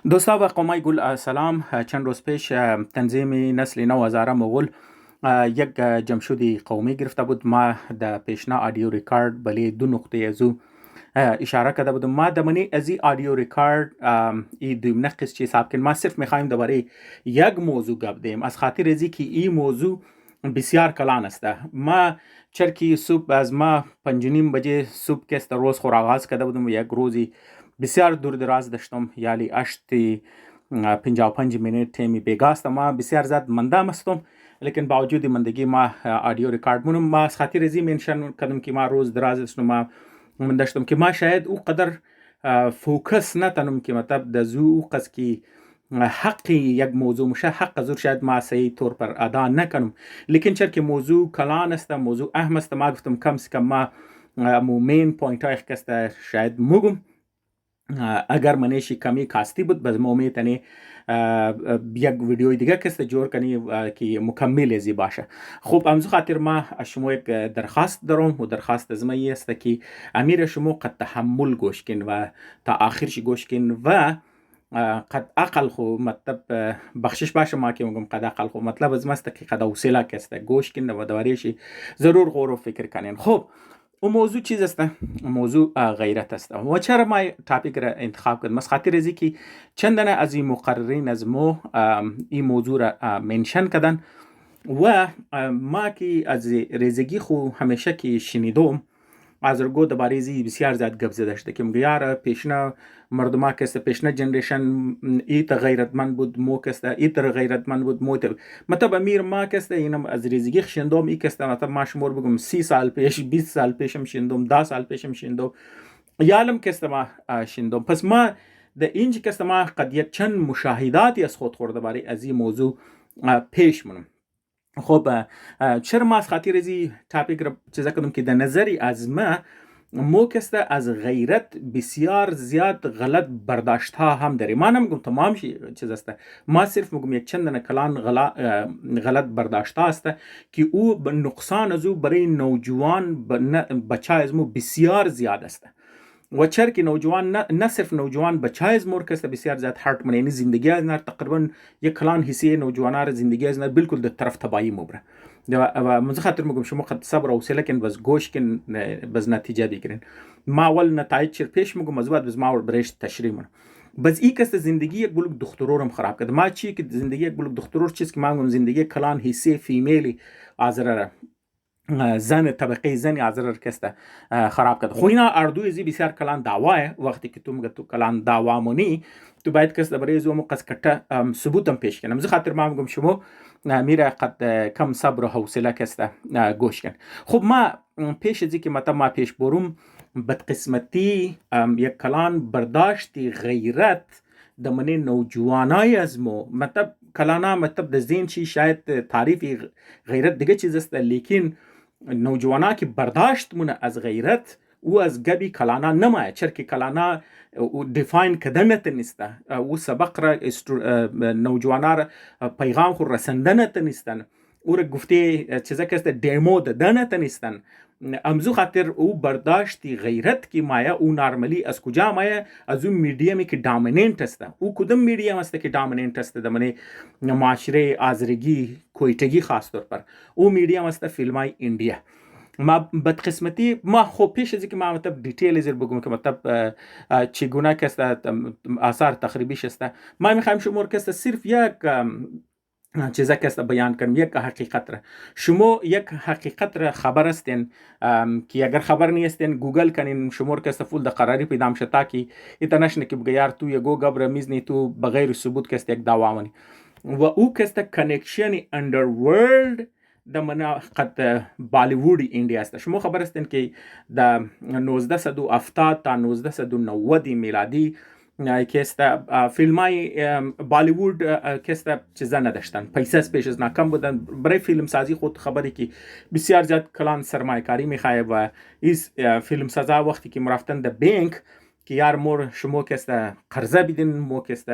دوستا و قومای گل سلام. چند روز پیش تنظیم نسل نو هزاره مغول یک جمشید قومی گرفته بود. ما در پیشنا آدیو ریکارد بله دو نقطه از او اشاره کرده بودم. ما دمنی از این آدیو ریکارد این دو نقص چی حساب کنیم. ما صرف میخوایم درباره یک موضوع گپ دیم، از خاطر ازی که این موضوع بسیار کلان است. ما چرکی صبح از ما 5:30 صبح که است روز خور آغاز کرده بودم. یک روزی بسیار دور دراز داشتم، یعنی 8:55 تیمی بیگاست. ما بسیار زیاد مندم هستم، لیکن باوجود مندگی ما آدیو ریکارد مونم. ما از خاطر ازی منشن کردم که ما روز دراز داشتم. ما من داشتم که ما شاید او قدر فوکس نتنم که مطلب دزو او قص که حق یک موضوع مشه حق زور شاید ما صحیح طور پر ادا نکنم، لیکن چرا که موضوع کلان است، موضوع اهم است، ما گفتم کم سے کم ما مین پوینت های کسته شاید مگم. اگر منشی کمی کاستی بود بس مومی تنی یک ویدیو دیگه کسته جور کنی که مکمل ازی باشه. خب امزو خاطر ما شما یک درخواست دارم و درخواست از ما است که امیر شما قد تحمل گوش کن و تا آخرش گوش کن و قد عقل خو مطلب بخشش باشه. ما که میگم قد عقل خو مطلب از ماست که قد حوصله کسته گوش کن و دواریش ضرور غور و فکر کنین. خب و موضوع چیز است؟ موضوع غیرت است. و چرا ما تاپیک را انتخاب کردم؟ از خاطر ازی که چندانه از این مقررین از مو این موضوع را منشن کردن و ما که از ریزگی خو همیشه که شنیدم از رگو درباره ازی بسیار زیاد گپ زده شده که میگه یار پیشنا مردما کسته پیشنا جنریشن ایت غیرتمند بود مو کسته ایت غیرتمند بود مو مطلب امیر ما کسته اینم از ریزگی شندم ای کسته مطلب ما شمور بگم 30 سال پیش 20 سال پیشم شندم 10 سال پیشم شندم یالم کسته ما شندم. پس ما در اینج کسته ما قد یک چند مشاهداتی از خود خورده برای از این موضوع پیش منم. خب چرا ما از خاطر ازی تاپیک را چیزا کردم که در نظری از ما موکسته از غیرت بسیار زیاد غلط برداشت ها هم داری. ما نمیگم تمام چیز است، ما صرف میگم یک چندن کلان غلط برداشت ها است که او نقصان از او برای نوجوان بچه از مو بسیار زیاد است. و چرا که نوجوان نه صرف نوجوان بچه از مور کسته بسیار زیاد هارت من، یعنی زندگی از نر تقریبا یک کلان حصه نوجوانان زندگی از نر بالکل در طرف تبایی مبره. و من خاطر میگم شما قد صبر و حوصله کن بس گوش کن بس نتیجه بگیرین. ما اول نتایج چر پیش میگم از بعد بس ما برش تشریح من. بس ای کس زندگی یک بلوک دخترورم خراب کرد. ما چی که زندگی یک بلوک دخترور چیز که ما میگم زندگی کلان حصه فیمیلی آزراره زن طبقه زنی آزرار کسته خراب کرد. خو اینا اردو ازی بسیار کلان دعواه. وقتی که تو میگه تو کلان دعوا مونی تو باید کسته برای زو مقص کټه ثبوتم پیش کنم. زه خاطر ما میگم شما میره قد کم صبر و حوصله کسته گوش کن. خب ما پیش ازی که ما پیش بروم بدقسمتی یک کلان برداشتی غیرت د منی نوجوانای از مو مطلب کلانا مطلب د زین چی شاید تعریف غیرت دیگه چیز است، لیکن نوجوانا که برداشت مونه از غیرت او از گبی کلانا نمایه. چرا که کلانا دیفاین کدنت نیسته، او سبق را نوجوانا را پیغام خود رسندنت نیستن، او را گفته چیزا که است دیمو دادنت نیستن. امزو خاطر او برداشتی غیرت کی مایه او نارملی از کجا مایه؟ از اون میډیمی که دامیننت است. او کدام میډیم است که دامیننت است در من معاشره آذرگی کویتگی خاص طور پر؟ او میډیم است فیلمای انډیا. ما بدقسمتی ما خب پیش از که ما مطلب دیتیل زیر بگم که مطلب چگونه که است آثار تخریبیش است، ما میخوایم شما که است صرف یک چیزا که است بیان کنم، یک حقیقت را. شما یک حقیقت را خبر هستین که اگر خبر نیستین گوگل کنین شما که است فول د قراری پیدا مشه تا که ایتنشنه که بگه یار تو یگو گبر میزنی تو بغیر ثبوت که است یک دعوا منی و او که است کنکشن اندرورلد د من قد بالیوود انډیا است. شما خبر هستین که د 1970 تا 1990 میلادی که است فیلمای بالیوود که است چیزا نداشتن، پیسه پیش از ناکام بودن برای فیلم سازی. خود خبری که بسیار زیاد کلان سرمایه کاری میخواه و ایس فیلم سازا وقتی که مرفتن در بانک که یار مور شما که است قرضه بیدین مو که است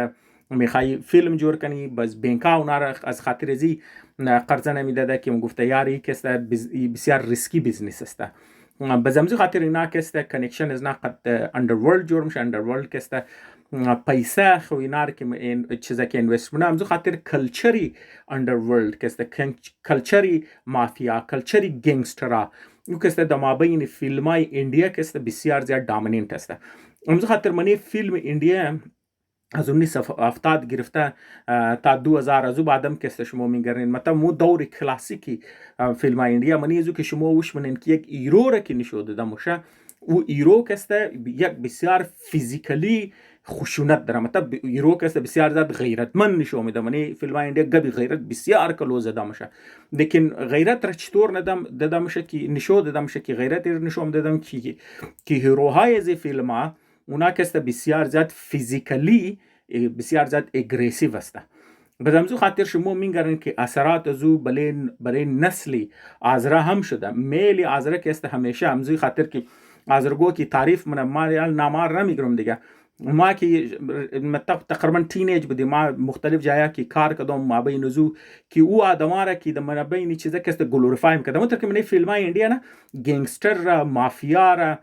میخوای فیلم جور کنی بس بانک ها اونها از خاطر ازی قرضه نمیداده که گفته یاری که است بسیار ریسکی بیزنس است. بزمزو خاطر اینا که است کنکشن از نقد اندرورلد جور میشه. اندرورلد که است پیسه خو اینار که این چیزا که اینوست منم زو خاطر کلچری اندرورلد که است کلچری مافیا کلچری گنگسترا او که است در مابین فیلمای ایندیا که است بسیار زیاد دامیننت است. امروز خاطر منی فیلم ایندیا از 1970 گرفته تا 2000 از او بعدم که شما میگرین مثلا مو دور کلاسیکی فیلم ایندیا منی ازو که شما وش منین که یک ایرو را که نشود دموشه او ایرو که است یک بسیار فیزیکلی خشونت داره مثلا ایرو که است بسیار زیاد غیرتمند نشو میده منی فیلم ایندیا گبی غیرت بسیار کلوز دمشه لیکن غیرت را چطور ندم دادمشه که نشو دادمشه که غیرت نشو دادم که هیروهای از فیلم ها اونا که است بسیار زیاد فیزیکلی بسیار زیاد اگریسیو است. بدمزو خاطر شما میگرن که اثرات ازو برای نسلی آزرا هم شده میلی آزرا که است همیشه همزوی خاطر که آزرگو کی تعریف من ما نامار نمیگرم دیگه ما که تقریبا تینیج بودیم ما مختلف جایا که کار کردم ما بین زو که او آدماره که من بین چیزا که است گلوریفای میکردم اون که من فیلم های ایندیا نه گنگستر را مافیا را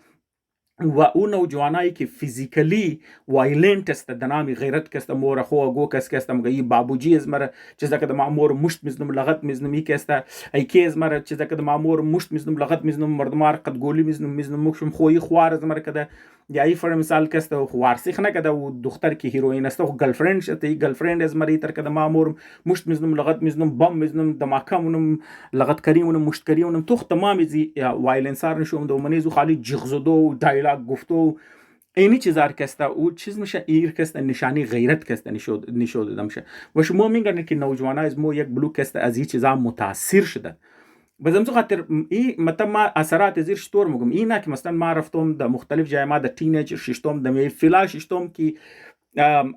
و اون نوجوانایی که فیزیکلی وایلنت است دنامی غیرت که است مور خو گو کس که است مگی بابوجی از مر چیزا که مامور مشت میزنم لغت میزنم که است ای کی از مر چیزا که مامور مشت میزنم لغت میزنم مردمار قد گولی میزنم مخشم خوی خوار از مر کده یا ای فر مثال که است خوارسیخ نه کده و دختر که هیروین است او گرل فرند شته ای گرل فرند از مری تر کده مامور مشت میزنم لغت میزنم بم میزنم دماکمونم لغت کریمونم مشت کریمونم تو تمام زی وایلنسار نشوم دو منیزو خالی جغزدو دایلاگ گفتو اینی چیزار که است او چیز میشه ایر که است نشانی غیرت که است نشود داده میشه و شما میگن که نوجوانا از مو یک بلوک است از این چیزا متاثر شده بزمزو خاطر ای مثلا ما اثرات زیر شطور میگم اینا که مثلا ما رفتم در مختلف جای ما در تینیجر ششتم در فیلا ششتم که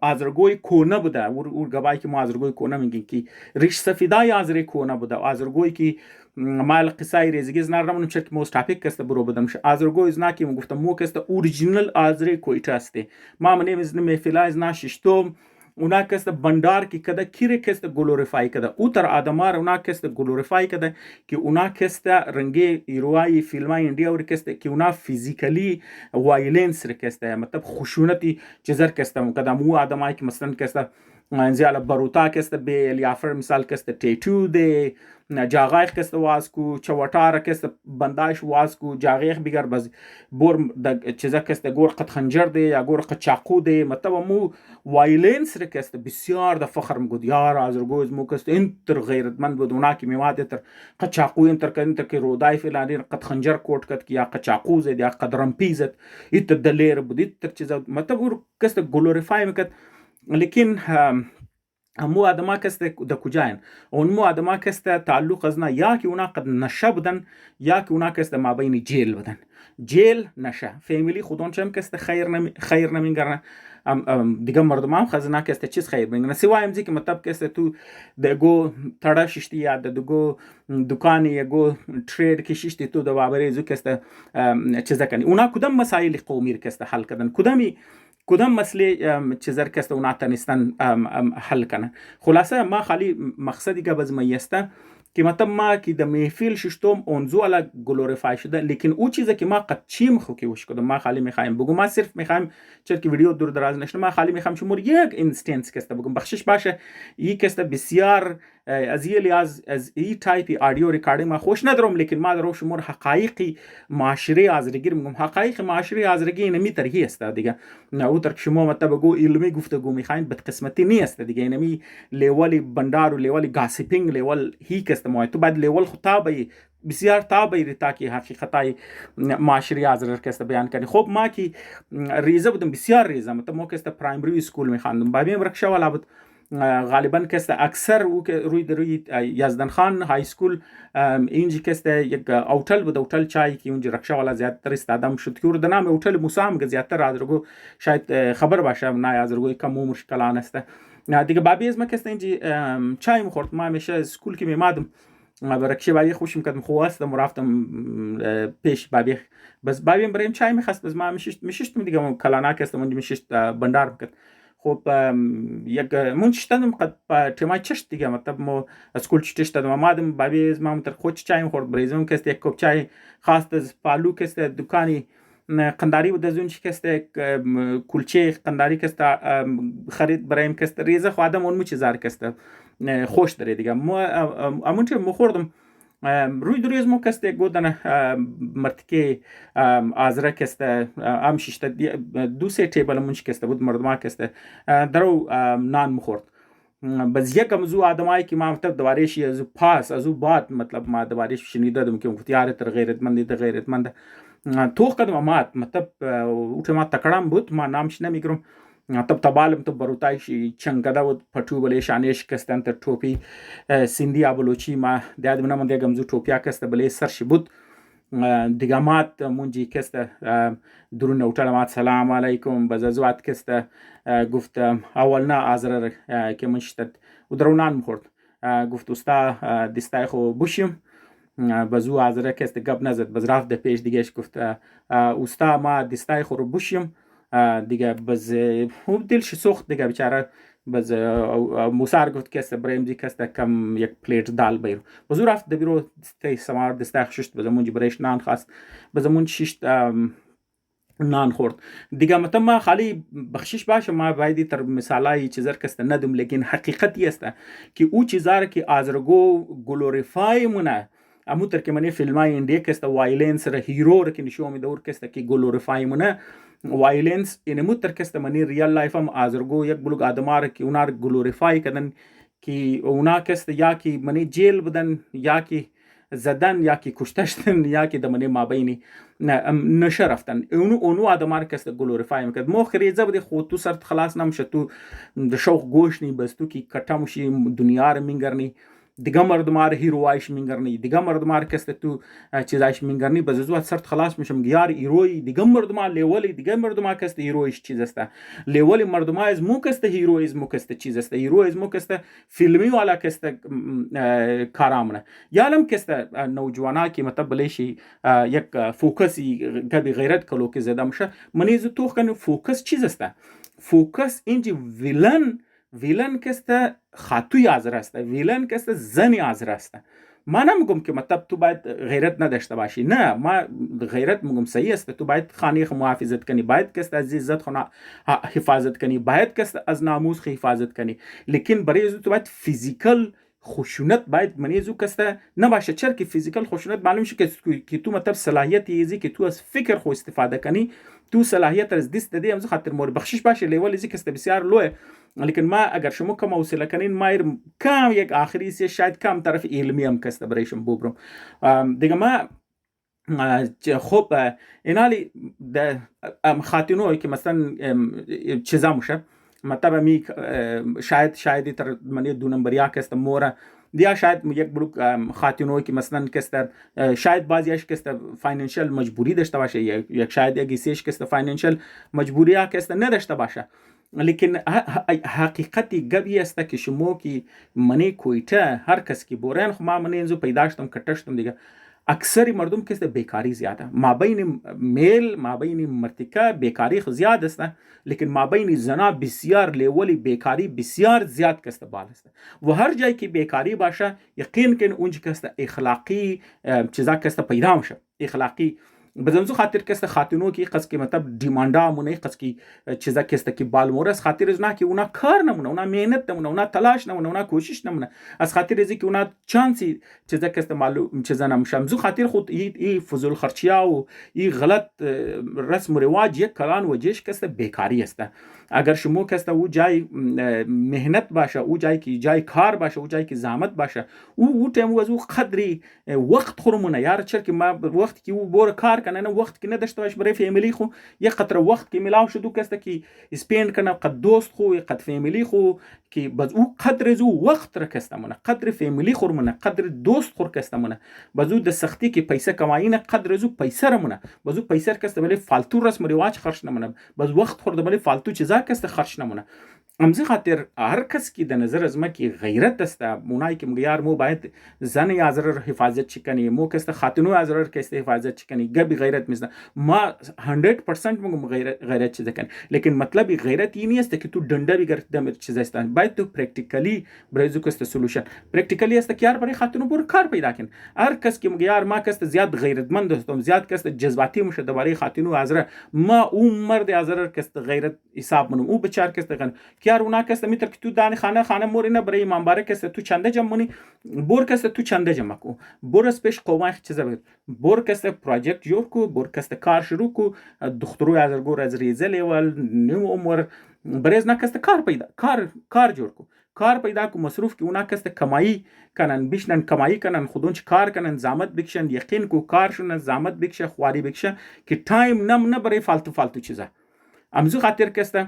آزرگوی کونه بوده اور گبایی که ما آزرگوی کونه میگیم که ریش سفیدای آزرگوی کونه بوده آزرگوی که مال قصای ریزگیز نرمونم چرا که موست تاپیک کسته برو بدمش آزرگوی از ناکی من گفتم مو کسته اوریجینال آزرگوی کویتا استه ما منیم از نمیفیلا از ناششتم اونا کسته بندار کی کده کیره کسته گلوریفای کده او تر آدمار اونا کسته گلوریفای کده که اونا کسته رنگی ایروای فیلمای ایندیا ور کسته که اونا فیزیکلی وایلنس رکسته مطلب خشونتی چیزر کسته کده مو آدمای که مثلا کسته انزیال بروتا کسته به الیافر مثال کسته تیتو ده جاغایخ کسته واسکو چواتار کسته بنداش واسکو جاغیخ بیگر باز بور چیزا کسته گور قد خنجر ده یا گور قد چاقو ده مطلب مو وایلنس رکسته بسیار د فخر مگود یار آزرگوز مو کسته انتر غیرتمند بود اونا که میواده تر قد چاقو انتر که رودای فلانی قد خنجر کوٹ کد یا قد چاقو زد یا قد رمپی زد ایتر دلیر بود ایتر چیزا مطلب ور کسته گلوریفای میکد لیکن مو آدما کسته د کجاین اون مو آدما کسته تعلق از نه یا که اونا قد نشه بودن یا که اونا کسته ما بین جیل بودن جیل نشه فامیلی خودون چم کسته خیر نمیگرن دیگه مردم هم خزانه کسته چیز خیر میگن سوای امزی که مطلب کسته تو دگو تړه ششتی یا دگو دکان یگو ترید کی ششتی تو د بابری زو کسته چیزا کنی اونا کدام مسائل قومی کسته حل کردن کدام مسئله چیزر کسته اونا تنستن حل کنن خلاصه ما خالی مقصدی که باز میسته که مثلا ما که د محفل ششتم اونزو علا گلوریفای شده لیکن او چیزی که ما قچیم خو که وش کدم ما خالی میخوایم بگم ما صرف میخوایم چرا که ویدیو دور دراز نشه ما خالی میخوایم شما یک اینستنس کسته بگم بخشش باشه این کسته بسیار از این تایپی آدیو ریکاردینگ ما خوش ندارم لیکن ما درو شما حقایقی معاشره آزرگی میگم حقایق معاشره آزرگی نمی ترهی است دیگه او تر شما مطلب گو علمی گفتگو میخواین بد قسمتی نیست دیگه نمی لیولی بندار و لیولی گاسیپینگ لیول هی کسته ما تو بعد لیول خطابی بسیار تابعی تاکي حقیقتای معاشري آزر کسته بیان کنی. خب ما کی ریزه بودم بسیار ریزه مطلب ما کسته پرایمری اسکول میخواندم بابیم رکشا والا بود غالبا کسته اکثر او که روی یزدان خان های سکول اینجی کسته یک اوتل بود اوتل چای که اونجا رکشا والا زیادتر استادم شد که در نام اوتل موسام که زیادتر آزرگو شاید خبر باشه نه آزرگوی کم و مشکلان است دیگه بابی از ما کسته اینجی چای میخورد ما همیشه سکول که میمادم برکشه بابی خوشم کردم خواستم و رفتم پیش بابی بس بابیم برایم چای میخواست بس ما میششتم دیگه کلانا کستم اونجا میششت بندار بکرد. خب یک من چشتم قد تیمای چشت دیگه مطلب ما اسکول چشتم آمدم بابی از ما متر خود چای میخورد بریزم کست یک کپ چای خواست از پالو کست دکانی قنداری و دزون کسته کلچه قنداری کسته خرید برایم کسته ریزه خو آدم اون چیزار کسته خوش داره دیگه. ما همون چه مخوردم روی دریز مو کسته گودن مرتکه آزره کسته ام ششته دو سه تیبل منش کسته بود مردما کسته درو نان مخورد. بس یکم زو آدمایی که ما مطلب دوارشی از پاس از او بعد مطلب ما دوارش شنیده دم که اختیار تر غیرتمند تو قدم مات مطلب اوته ما تکړم بود ما نامش نمیگرم تب تبالم تو بروتای چنگدا و پټو بلې شانش کستن تر ټوپی سیندیا بلوچی ما د ادمنه من دګم زو ټوپیا کست بلې سر شبوت دیگامات منجی کسته درون اوتلمات سلام علیکم بزازوات کسته گفت اولنا آزرر که منشتد و درونان مخورد گفت استا دستای خو بوشیم بزو آزره کسته گب نزد بز رفت ده پیش دیگهش گفت استا ما دستای خو رو بوشیم دیگه بز دلش سوخت دیگه بیچاره بز موسار گفت کسته برایمزی کسته کم یک پلیت دال بیرو بزو رفت ده بیرو ستی سمار دستای خشت بزمونجی برایش نان خواست بزمون ششت نان خورد دیگه مطلب ما خالی بخشش باشه ما باید تر مثالای چیزر کسته ندم لیکن حقیقتی است که او چیزار که آزرگو گلوریفای مونه امو تر که منی فیلمای انډیا کسته وایلنس ر هیرو ر کې نشو می دور کسته کی گلوریفای مونه وایلنس اینمو تر کسته منی ریال لایف هم آزرگو یک بلوگ آدمار که اونار گلوریفای کردن که اونا کسته یا کی منی جیل بدن یا کی زدن یا کی کشتشتن یا کی د منی مابینی نشه رفتن اونو آدمار کسته گلوریفای میکرد مو خریزه بده خود تو سرت خلاص نمشه تو د شوق گوش نی بس تو کی کټه مشي دنیا ر منګرنی دیگه مردمار هیروایش منگرنی دیگه مردمار کسته تو چیزایش منگرنی بزوات سرت خلاص میشم یار هیروی دیگه مردمار لیولی دیگه مردمار کسته هیرویش چیز است لیولی مردمار از مو کسته هیرویزم کسته چیز است هیرویزم کسته فیلمی والا کسته کارامنه یالم کسته نوجوانا کی مطلب بلیشی یک فوکسی کبی غیرت کلو که زدم شه منیز تو کنه فوکس چیز است فوکس اینجی ویلن کسته خاتوی آزر است ویلن کسته زنی آزر است ما نمیگم که مطلب تو باید غیرت نداشته باشی نه ما غیرت میگم صحیح است تو باید خانه خو محافظت کنی باید کسته از عزت خو حفاظت کنی باید کسته از ناموس خو حفاظت کنی لیکن برای تو باید فیزیکال خشونت باید منیزو کسته نباشه چرا که فیزیکال خشونت معلوم شه که تو مطلب صلاحیت یزی که تو از فکر خو استفاده کنی تو صلاحیت از دست دادی امز خاطر مور بخشش باشه لیول یزی کسته بسیار لوه لیکن ما اگر شما کم حوصله کنین مایر کم یک آخری سی شاید کم طرف علمی هم کسته برایشم ببرم دیگه ما خب اینالی خاتنوی که مثلا چیزا میشه مطلب می شاید تر منی دو نمبریا کسته موره دیا شاید یک بلوک خاتنوی که مثلا کسته شاید بعضیش کسته فاینانشل مجبوری داشته باشه یک شاید یکیش کسته فاینانشل مجبوری کسته نداشته باشه لیکن حقیقتی گبی است که شما کی منی کویته هر کس کی بورن خو ما منی انزو پیداشتم کټشتم دیگه اکثر مردم کسته بیکاری زیاده مابین میل مابین مرتکه بیکاری خو زیاد است لیکن مابین زنا بسیار لیولی بیکاری بسیار زیاد کسته بال است و هر جای کی بیکاری باشه یقین کن اونج کسته اخلاقی چیزا کسته پیدا میشه اخلاقی بزنزو خاطر کسته خاتونو کی قص کی مطلب دیماندا مونه قص کی چیزا کسته کی بالمورس خاطر از نه کی اونا کار نمونه اونا مهنت نمونه اونا تلاش نمونه اونا کوشش نمونه از خاطر از کی اونا چانسی چیزا کسته معلوم چیزا نمشم زو خاطر خود ای فضول خرچیا و ای غلط رسم و رواج یک کلان وجهش کسته بیکاری است اگر شما کسته او جای مهنت باشه او جای کی جای کار باشه او جای کی زحمت باشه او تم وزو قدری وقت خورمونه یار چر کی ما وقت کی او بور کار کنه نه وقت کی نه داشته باش برای فامیلی خو یک قطره وقت کی ملاو شدو کسته کی اسپند کنه قد دوست خو قد فامیلی خو کی باز او قدر زو وقت رکسته مونه قدر فامیلی خورمونه قدر دوست خور کسته مونه بازو د سختی کی پیسې کماینه قدر زو پیسې رمونه بازو پیسې کسته بلی فالتو رسم رواج خرج نمونه باز وقت خور د بلی فالتو چیزا کسته خرج نمونه امزی خاطر هر کس که در نظر از ما که غیرت است، اونایی که میگه یار مو باید زن یازر رو حفاظت چکنی، مو کست خاتونو یازر رو کست حفاظت چکنی، گبی غیرت میزنه. ما 100% میگم غیرت چیز کن، لیکن مطلب غیرت این نیست که تو دنده بگرد چیز است. باید تو پرکتیکلی برای کست سولوشن پرکتیکلی است که یار برای خاتونو بر کار پیدا کن. هر کس که میگه یار ما کست زیاد غیرتمند هستم، زیاد کست جذباتی میشه درباره خاتونو یازر، ما اون مرد یازر کست غیرت حساب منم، او بچار کست کن که اونا کست میتر که تو دان خانه مورینه برای امام باره کست تو چنده جمعونی بور کست تو چنده جمع کو، بور از پیش قومای چیزا بید، بور کست پروژکت جور کو، بور کست کار شروع کو، دخترو از گور از ریزه لیول نیو عمر برز نه کست کار پیدا کار جور کو، کار پیدا کو مصروف که اونا کست کمایی کنن، بیشنن کمایی کنن، خودونچ کار کنن، زحمت بکشن، یقین کو کارشون زحمت بکشه، خواری بکشه که تایم نه برای فالتو چیزا. امزو خاطر کسته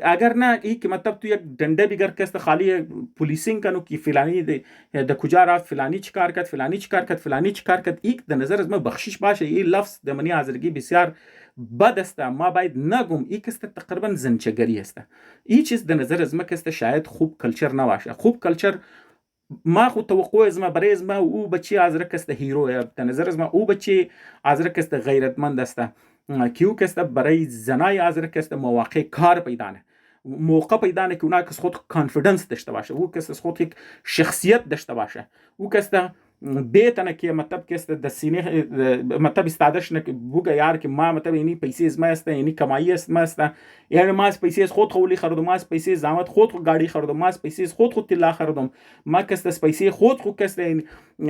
اگر نه ای که مطلب تو یک دنده بگر کست خالی پولیسینگ کنو که فلانی د کجا رفت، فلانی چیکار کرد، فلانی چیکار کرد، فلانی چیکار کرد، یک در نظر از ما بخشش باشه. این لفظ د منی حاضرگی بسیار بد است، ما باید نگم ای کست تقریبا زنچگری است. این چیز در نظر از ما کست شاید خوب کلچر نباشه. خوب کلچر ما خو توقع از ما برای از ما او بچی حاضر کست هیرو، در نظر از ما او بچی حاضر کست غیرتمند است کیو کست برای زنای حاضر کست مواقع کار پیدا نه، موقع پیدا نه که اونا کس خود کانفیدنس داشته باشه، او کس خود یک شخصیت داشته باشه، او کس بیتنه که مطلب کست د سینه مطلب استادش نه بوگا یار که ما مطلب اینی پیسې از ما است، اینی کمایی است ما است، یعنی ما از پیسې خود خولی خردم، ما از پیسې زحمت خود گاڑی خردم، ما از پیسې خود طلا خردم، ما کست از پیسې خود کست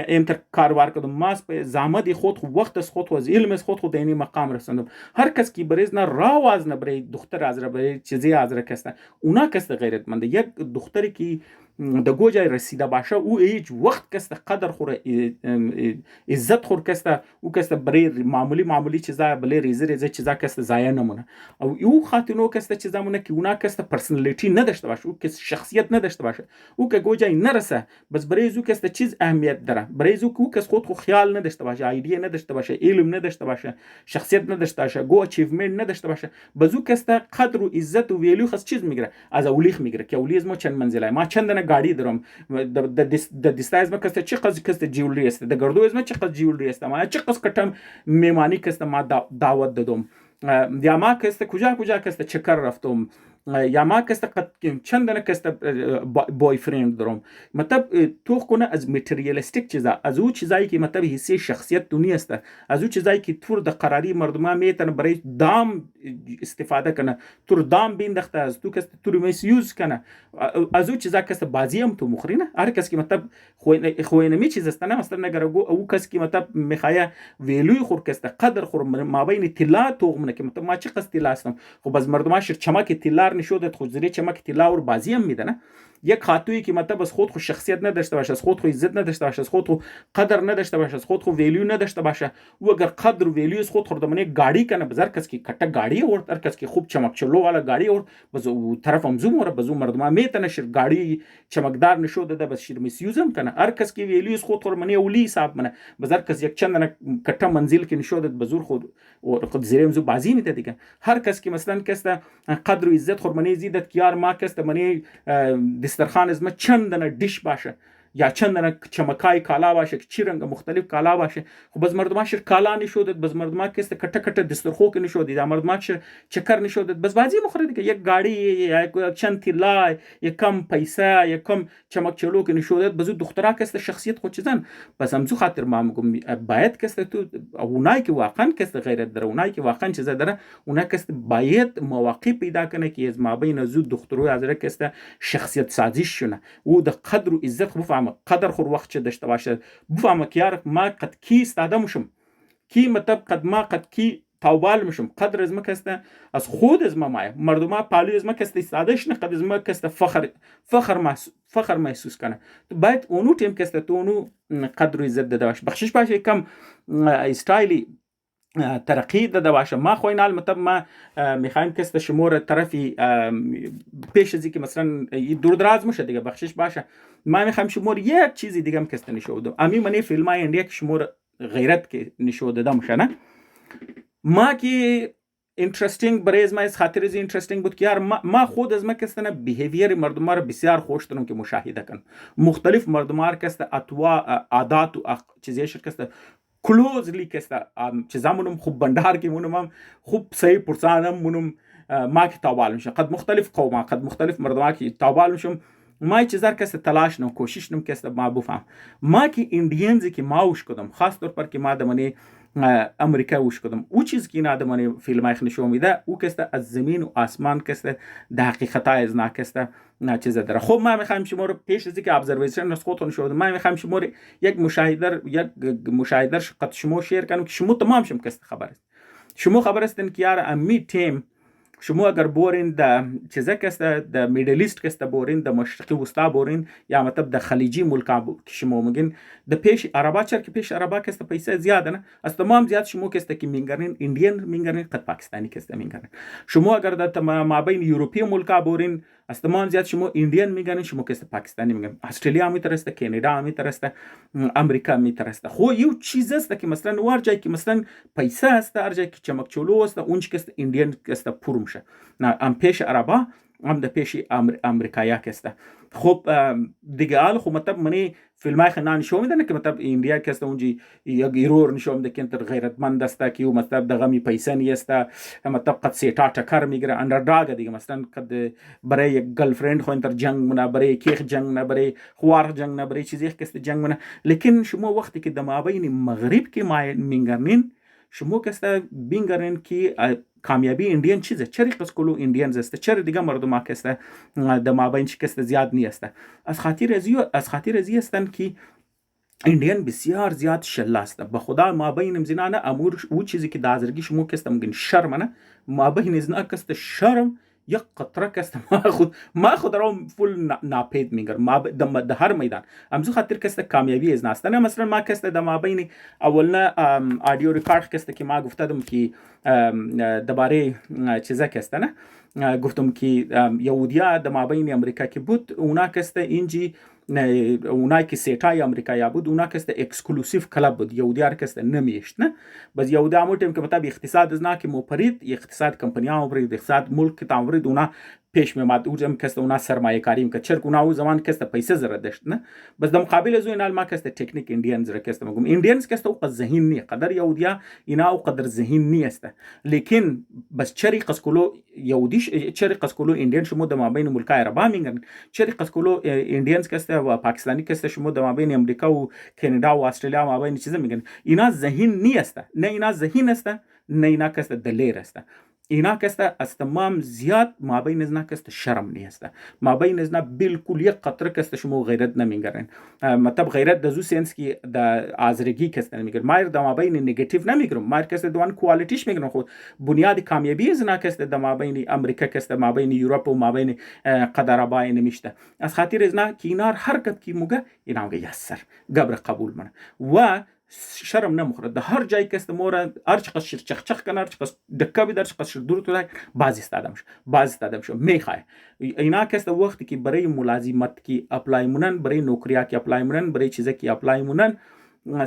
امتر کاروبار کردم، ما از زحمت خود وقت از خود و علم از خود اینی مقام رسوندم. هر کس کی بریز نه راواز نه برای دختر از برای چیزی از کست اونا کست غیرتمند. یک دختری کی د گوجای رسیده باشه او هیچ وقت کست قدر خوره عزت خور کست او کست برای معمولی چیزا بله ریزه چیزا کست ضایع نمونه. او او خاطرونو کست چیزا مونه که اونا کست پرسنالیتی نداشته باشه، او کست شخصیت نداشته باشه، او که گوجای نرسه بس برای زو کست چیز اهمیت داره، برای زو کو کس خود خیال نداشته باشه، ایده نداشته باشه، علم نداشته باشه، شخصیت نداشته باشه، گو اچیومنت نداشته باشه، بزو کست قدر و عزت و ویلیو خاص چیز میگیره، از اولیخ میگیره که اولی از ما چند منزله، ما چند گاڑی دارم، د دستا از ما کست چقدر کست جیولری است، د گردو از ما چقدر جیولری است، ما چقدر کتم میمانی کست ما دعوت دادم، یا ما کست کجا کست چکر رفتم، یا ما کست چند کست بوی فرند دارم. مطلب تو کنه از متریالیستیک چیزا، از او چیزایی که مطلب حسی شخصیت دنیا است، از او چیزایی که تور د قراری مردما میتن برای دام استفاده کنه، تور دام بیندخته، از تو کست تور میس یوز کنه، از او چیزا کست بازی هم تو مخرینه. هر کس که مطلب خوینمی چیز است نه مثلا نگرگو او کس که مطلب میخواه ویلوی خور کست قدر خور ما بین طلا توغمنه که مطلب ما چه قصد طلا هستم، خب از مردما شر چمک طلا نشودت خود زری چمک طلا اور بازی هم میده نه. یک خاتویی که مطلب از خود شخصیت نداشته باشه، از خود عزت نداشته باشه، از خود قدر نداشته باشه، از خود ویلیو نداشته باشه، او اگر قدر و ویلیو از خود خردمنه گاڑی کنه بازار کس کی کټه گاڑی اور هر کس کی خوب چمک چلو والا گاڑی اور بزو طرف هم زوم اور بزو مردما میتنه شر گاڑی چمکدار نشوده ده بس شر میسیوزم کنه. هر کس کی ویلیو از خود خردمنه اولی حساب منه بازار کس یک چند کټه منزل کې نشوده بزور خود اور خود زیرم زو بازی میده دیگه. هر کس کی مثلا کس قدر و عزت خردمنه زیدت کیار ما کس منی دسترخوان از ما چندنه دیش باشه یا چندنه چمکای کالا باشه، چی رنگ مختلف کالا باشه، خب باز مردما شر کالا نشودت، باز مردما کست کټه کټه دسترخو کې نشودی، دا مردما شر چکر نشودت، بس بازی مخره دیگه. یک گاڑی یا چند طلا یا کم پیسه یا کم چمک چلو کې نشودت، بازو دخترا کست شخصیت خود چیزن. بس همزو خاطر ما میگم باید کست تو اونایی که واقعا کست غیرت داره، اونایی که واقعا چیزا داره، اونا کست باید مواقع پیدا کنه که از مابین زو دخترو حاضر کست شخصیت سازیش شونه، او د قدر و عزت بفهمه، قدر خور وقت چه داشته باشه، بفهمه که یار ما قد کی استاده مشم، کی مطلب قد ما قد کی توبال مشم، قدر از ما کسته از خود از ما مایه مردما پالی از ما کسته استادهش نه، قد از ما کسته فخر محسوس کنه. باید اونو تیم کسته تو اونو قدر و عزت داده باشه، بخشش باشه کم استایلی ترقی داده باشه. ما خوینال مطلب ما میخوایم کست شمور طرفی پیش ازی که مثلا دور دراز میشه دیگه بخشش باشه، ما میخوایم شمور یک چیزی دیگه هم کست نشودم. امی منی فیلم های انڈیا که شمور غیرت که نشوده ده میشه نه، ما که اینترستینگ برای از من خاطر از اینترستینگ بود که یار ما خود از ما کستن بیهیویر مردم را بسیار خوش دارم که مشاهده کنم. مختلف مردم را کست عادات و چیزیش کست کلوزلی کست چیزامونم خوب بندار که مونم خوب صحیح پرسانم مونم ما که تابال میشم قد مختلف قوم قد مختلف مردم که تابال میشم ما چیزار کست تلاش نم کوشش نم کست ما بفهم ما که ایندیانزی که ما وش کدم خاص طور پر که ما دمانی امریکا وش کدم او چیز که اینا دمانی فیلم های نشون میده او کست از زمین و آسمان کست در حقیقت از نا کست نه چیز داره. خب ما میخوایم شما رو پیش از اینکه ابزرویشن نسخوتون شد ما میخوایم شما رو یک مشاهده قد شما شیر کنم که شما تمام شم کست خبر است. شما خبر هستین که یار امی تیم شما اگر بورین د چیزا کست د میډل ایست کست بورین د مشرقی وسطا بورین یا مطلب د خلیجی ملکا که شما میگین د پیش عربا چر که پیش عربا کست پیسه زیاده نه از تمام زیاد شما کست که میگرین ایندین میگرین قد پاکستانی کست میگرین شما اگر د مابین یوروپی ملکا بورین از تمام زیاد شما ایندین میگرین شما کست پاکستانی میگن استرالیا میترسته کانادا میترسته امریکا میترسته. خو یو چیز است که مثلا ور جای که مثلا پیسه است هر جای که چمکچولو است اونچ کست ایندین کست پورم شه نه ام پیش عربا ام د پیش امریکایا کسته. خب دیگه حال خب مطلب منی فیلمای خنا نشون میدن که مطلب ایندیا کسته اونجی یک ایرور نشون میده که انتر غیرتمند است که او مطلب دغه می پیسه نیست مطلب قد سیتا ټکر میگره اندرداگ دیگه مثلا قد برای یک گرل فرند خو انتر جنگ نه برای کیخ جنگ نه برای خوار جنگ نه برای چیزی کسته جنگ نه. لیکن شما وقتی که د مابین مغرب کې ما میگرنین شما کسته بینگرین که کامیابی ایندین چیزه چری قص کلو ایندین زسته چر دیگه مردم ها کسته د مابین چی کسته زیاد نیسته از خاطر ازی هستن که ایندین بسیار زیاد شله است. به خدا مابین زنانه امور او چیزی که دازرگی شما کسته مگن شرم نه مابین زنا کسته شرم یک قطره کست ما خود را فول ناپید میگر ما د هر میدان امزو خاطر کست کامیابی از ناستنه مثلا ما کست د مابین اولنا آدیو ریکارد کست که ما گفتم که درباره چیزا کستنه گفتم که یهودیا د مابین امریکا که بود اونا کست اینجی اونایی که سیتای امریکایی بود اونا کست اکسکلوسیو کلاب بود یهودیار کست نمیشت نه بس یهودیا موتیم که مطلب اقتصاد از نا که مپرید اقتصاد کمپانیا مپرید اقتصاد ملک تا مپرید اونا پیش میمد اوجم کست اونا سرمایه کاری میکرد چرک اونا او زمان کست پیسه زره داشت نه بس در مقابل از اینال ما کست تکنیک ایندیانز را کست میگم ایندیانز کست او قد ذهین نی قدر یهودیا اینا او قدر ذهین نی است لیکن بس چری قسکلو یهودیش چری قسکلو ایندیان شما در مابین ملکای عربا میگن چری قسکلو ایندیانز کست و پاکستانی کست شما در مابین امریکا و کانادا و استرالیا مابین چیز میگن اینا ذهین نی است نه اینا ذهین است نه اینا کست دلیر است اینا کسته از تمام زیاد مابین ازنا کسته شرم نیست مابین ازنا بالکل یک قطره کسته شما غیرت نمیگرن مطلب غیرت دزو سنس کی د آزرگی کسته نمیگر مایر د مابین نگاتیو نمیگرم مایر کسته دوان کوالیتیش میگرم خود بنیاد کامیابی ازنا کسته د مابین امریکا کسته مابین یوروپ و مابین قدر ابای نمیشته از خاطر ازنا کی اینار حرکت کی موگه اینا موگه یسر قبر قبول من و شرم نمخوره د هر جای کست مور ارچ قش چخ کنه ارچ قش دکه بی درچ قش دور تو باز استادم شو میخوای اینا کست وقتی که برای ملازمت کی اپلای مونن برای نوکریا کی اپلای مونن برای چیزا کی اپلای مونن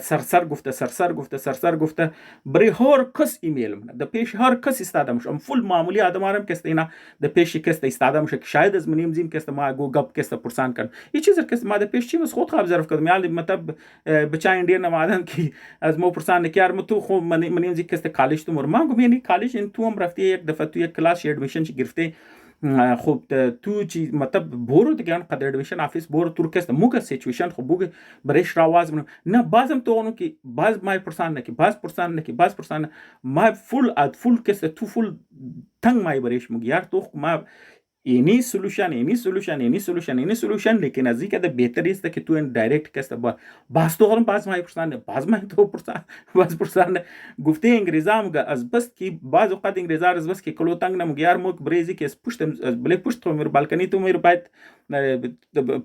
سرسر گفته برای هر کس ایمیل من د پیش هر کس استادم شو فول معمولی آدمارم کست اینا د پیش کست استادم شو شاید از منیم زیم کست ما گو گپ کست پرسان کن یه چیز کست ما د پیش چی بس خود خواب ظرف کردم یعنی مطلب بچا انډین نمادن کی از مو پرسان نکیار متو خو منیم زی کست کالج تو مرما گم یعنی کالج ان تو هم رفتی یک دفعه تو یک کلاس ادمیشن چی گرفته خب تو چی مطلب بورو دیگه قدر ادمیشن آفیس بورو ترکست موگه سیچویشن خب بوگه برش راواز منو نه بازم تو اونو کی باز مای پرسان نکی باز پرسان ما فول کست تو فول تنگ مای برش موگه یار تو ما اینی سولوشن لیکن از اینکه بهتری است که تو این دایرکت کست باز تو قرن باز مای پرسان گفته انگلیزام از بس کی باز اوقات انگلیزا از بس کی کلو تنگ نم گیار موک بریزی که پشتم بله پشت تو میر بالکنی تو میر باید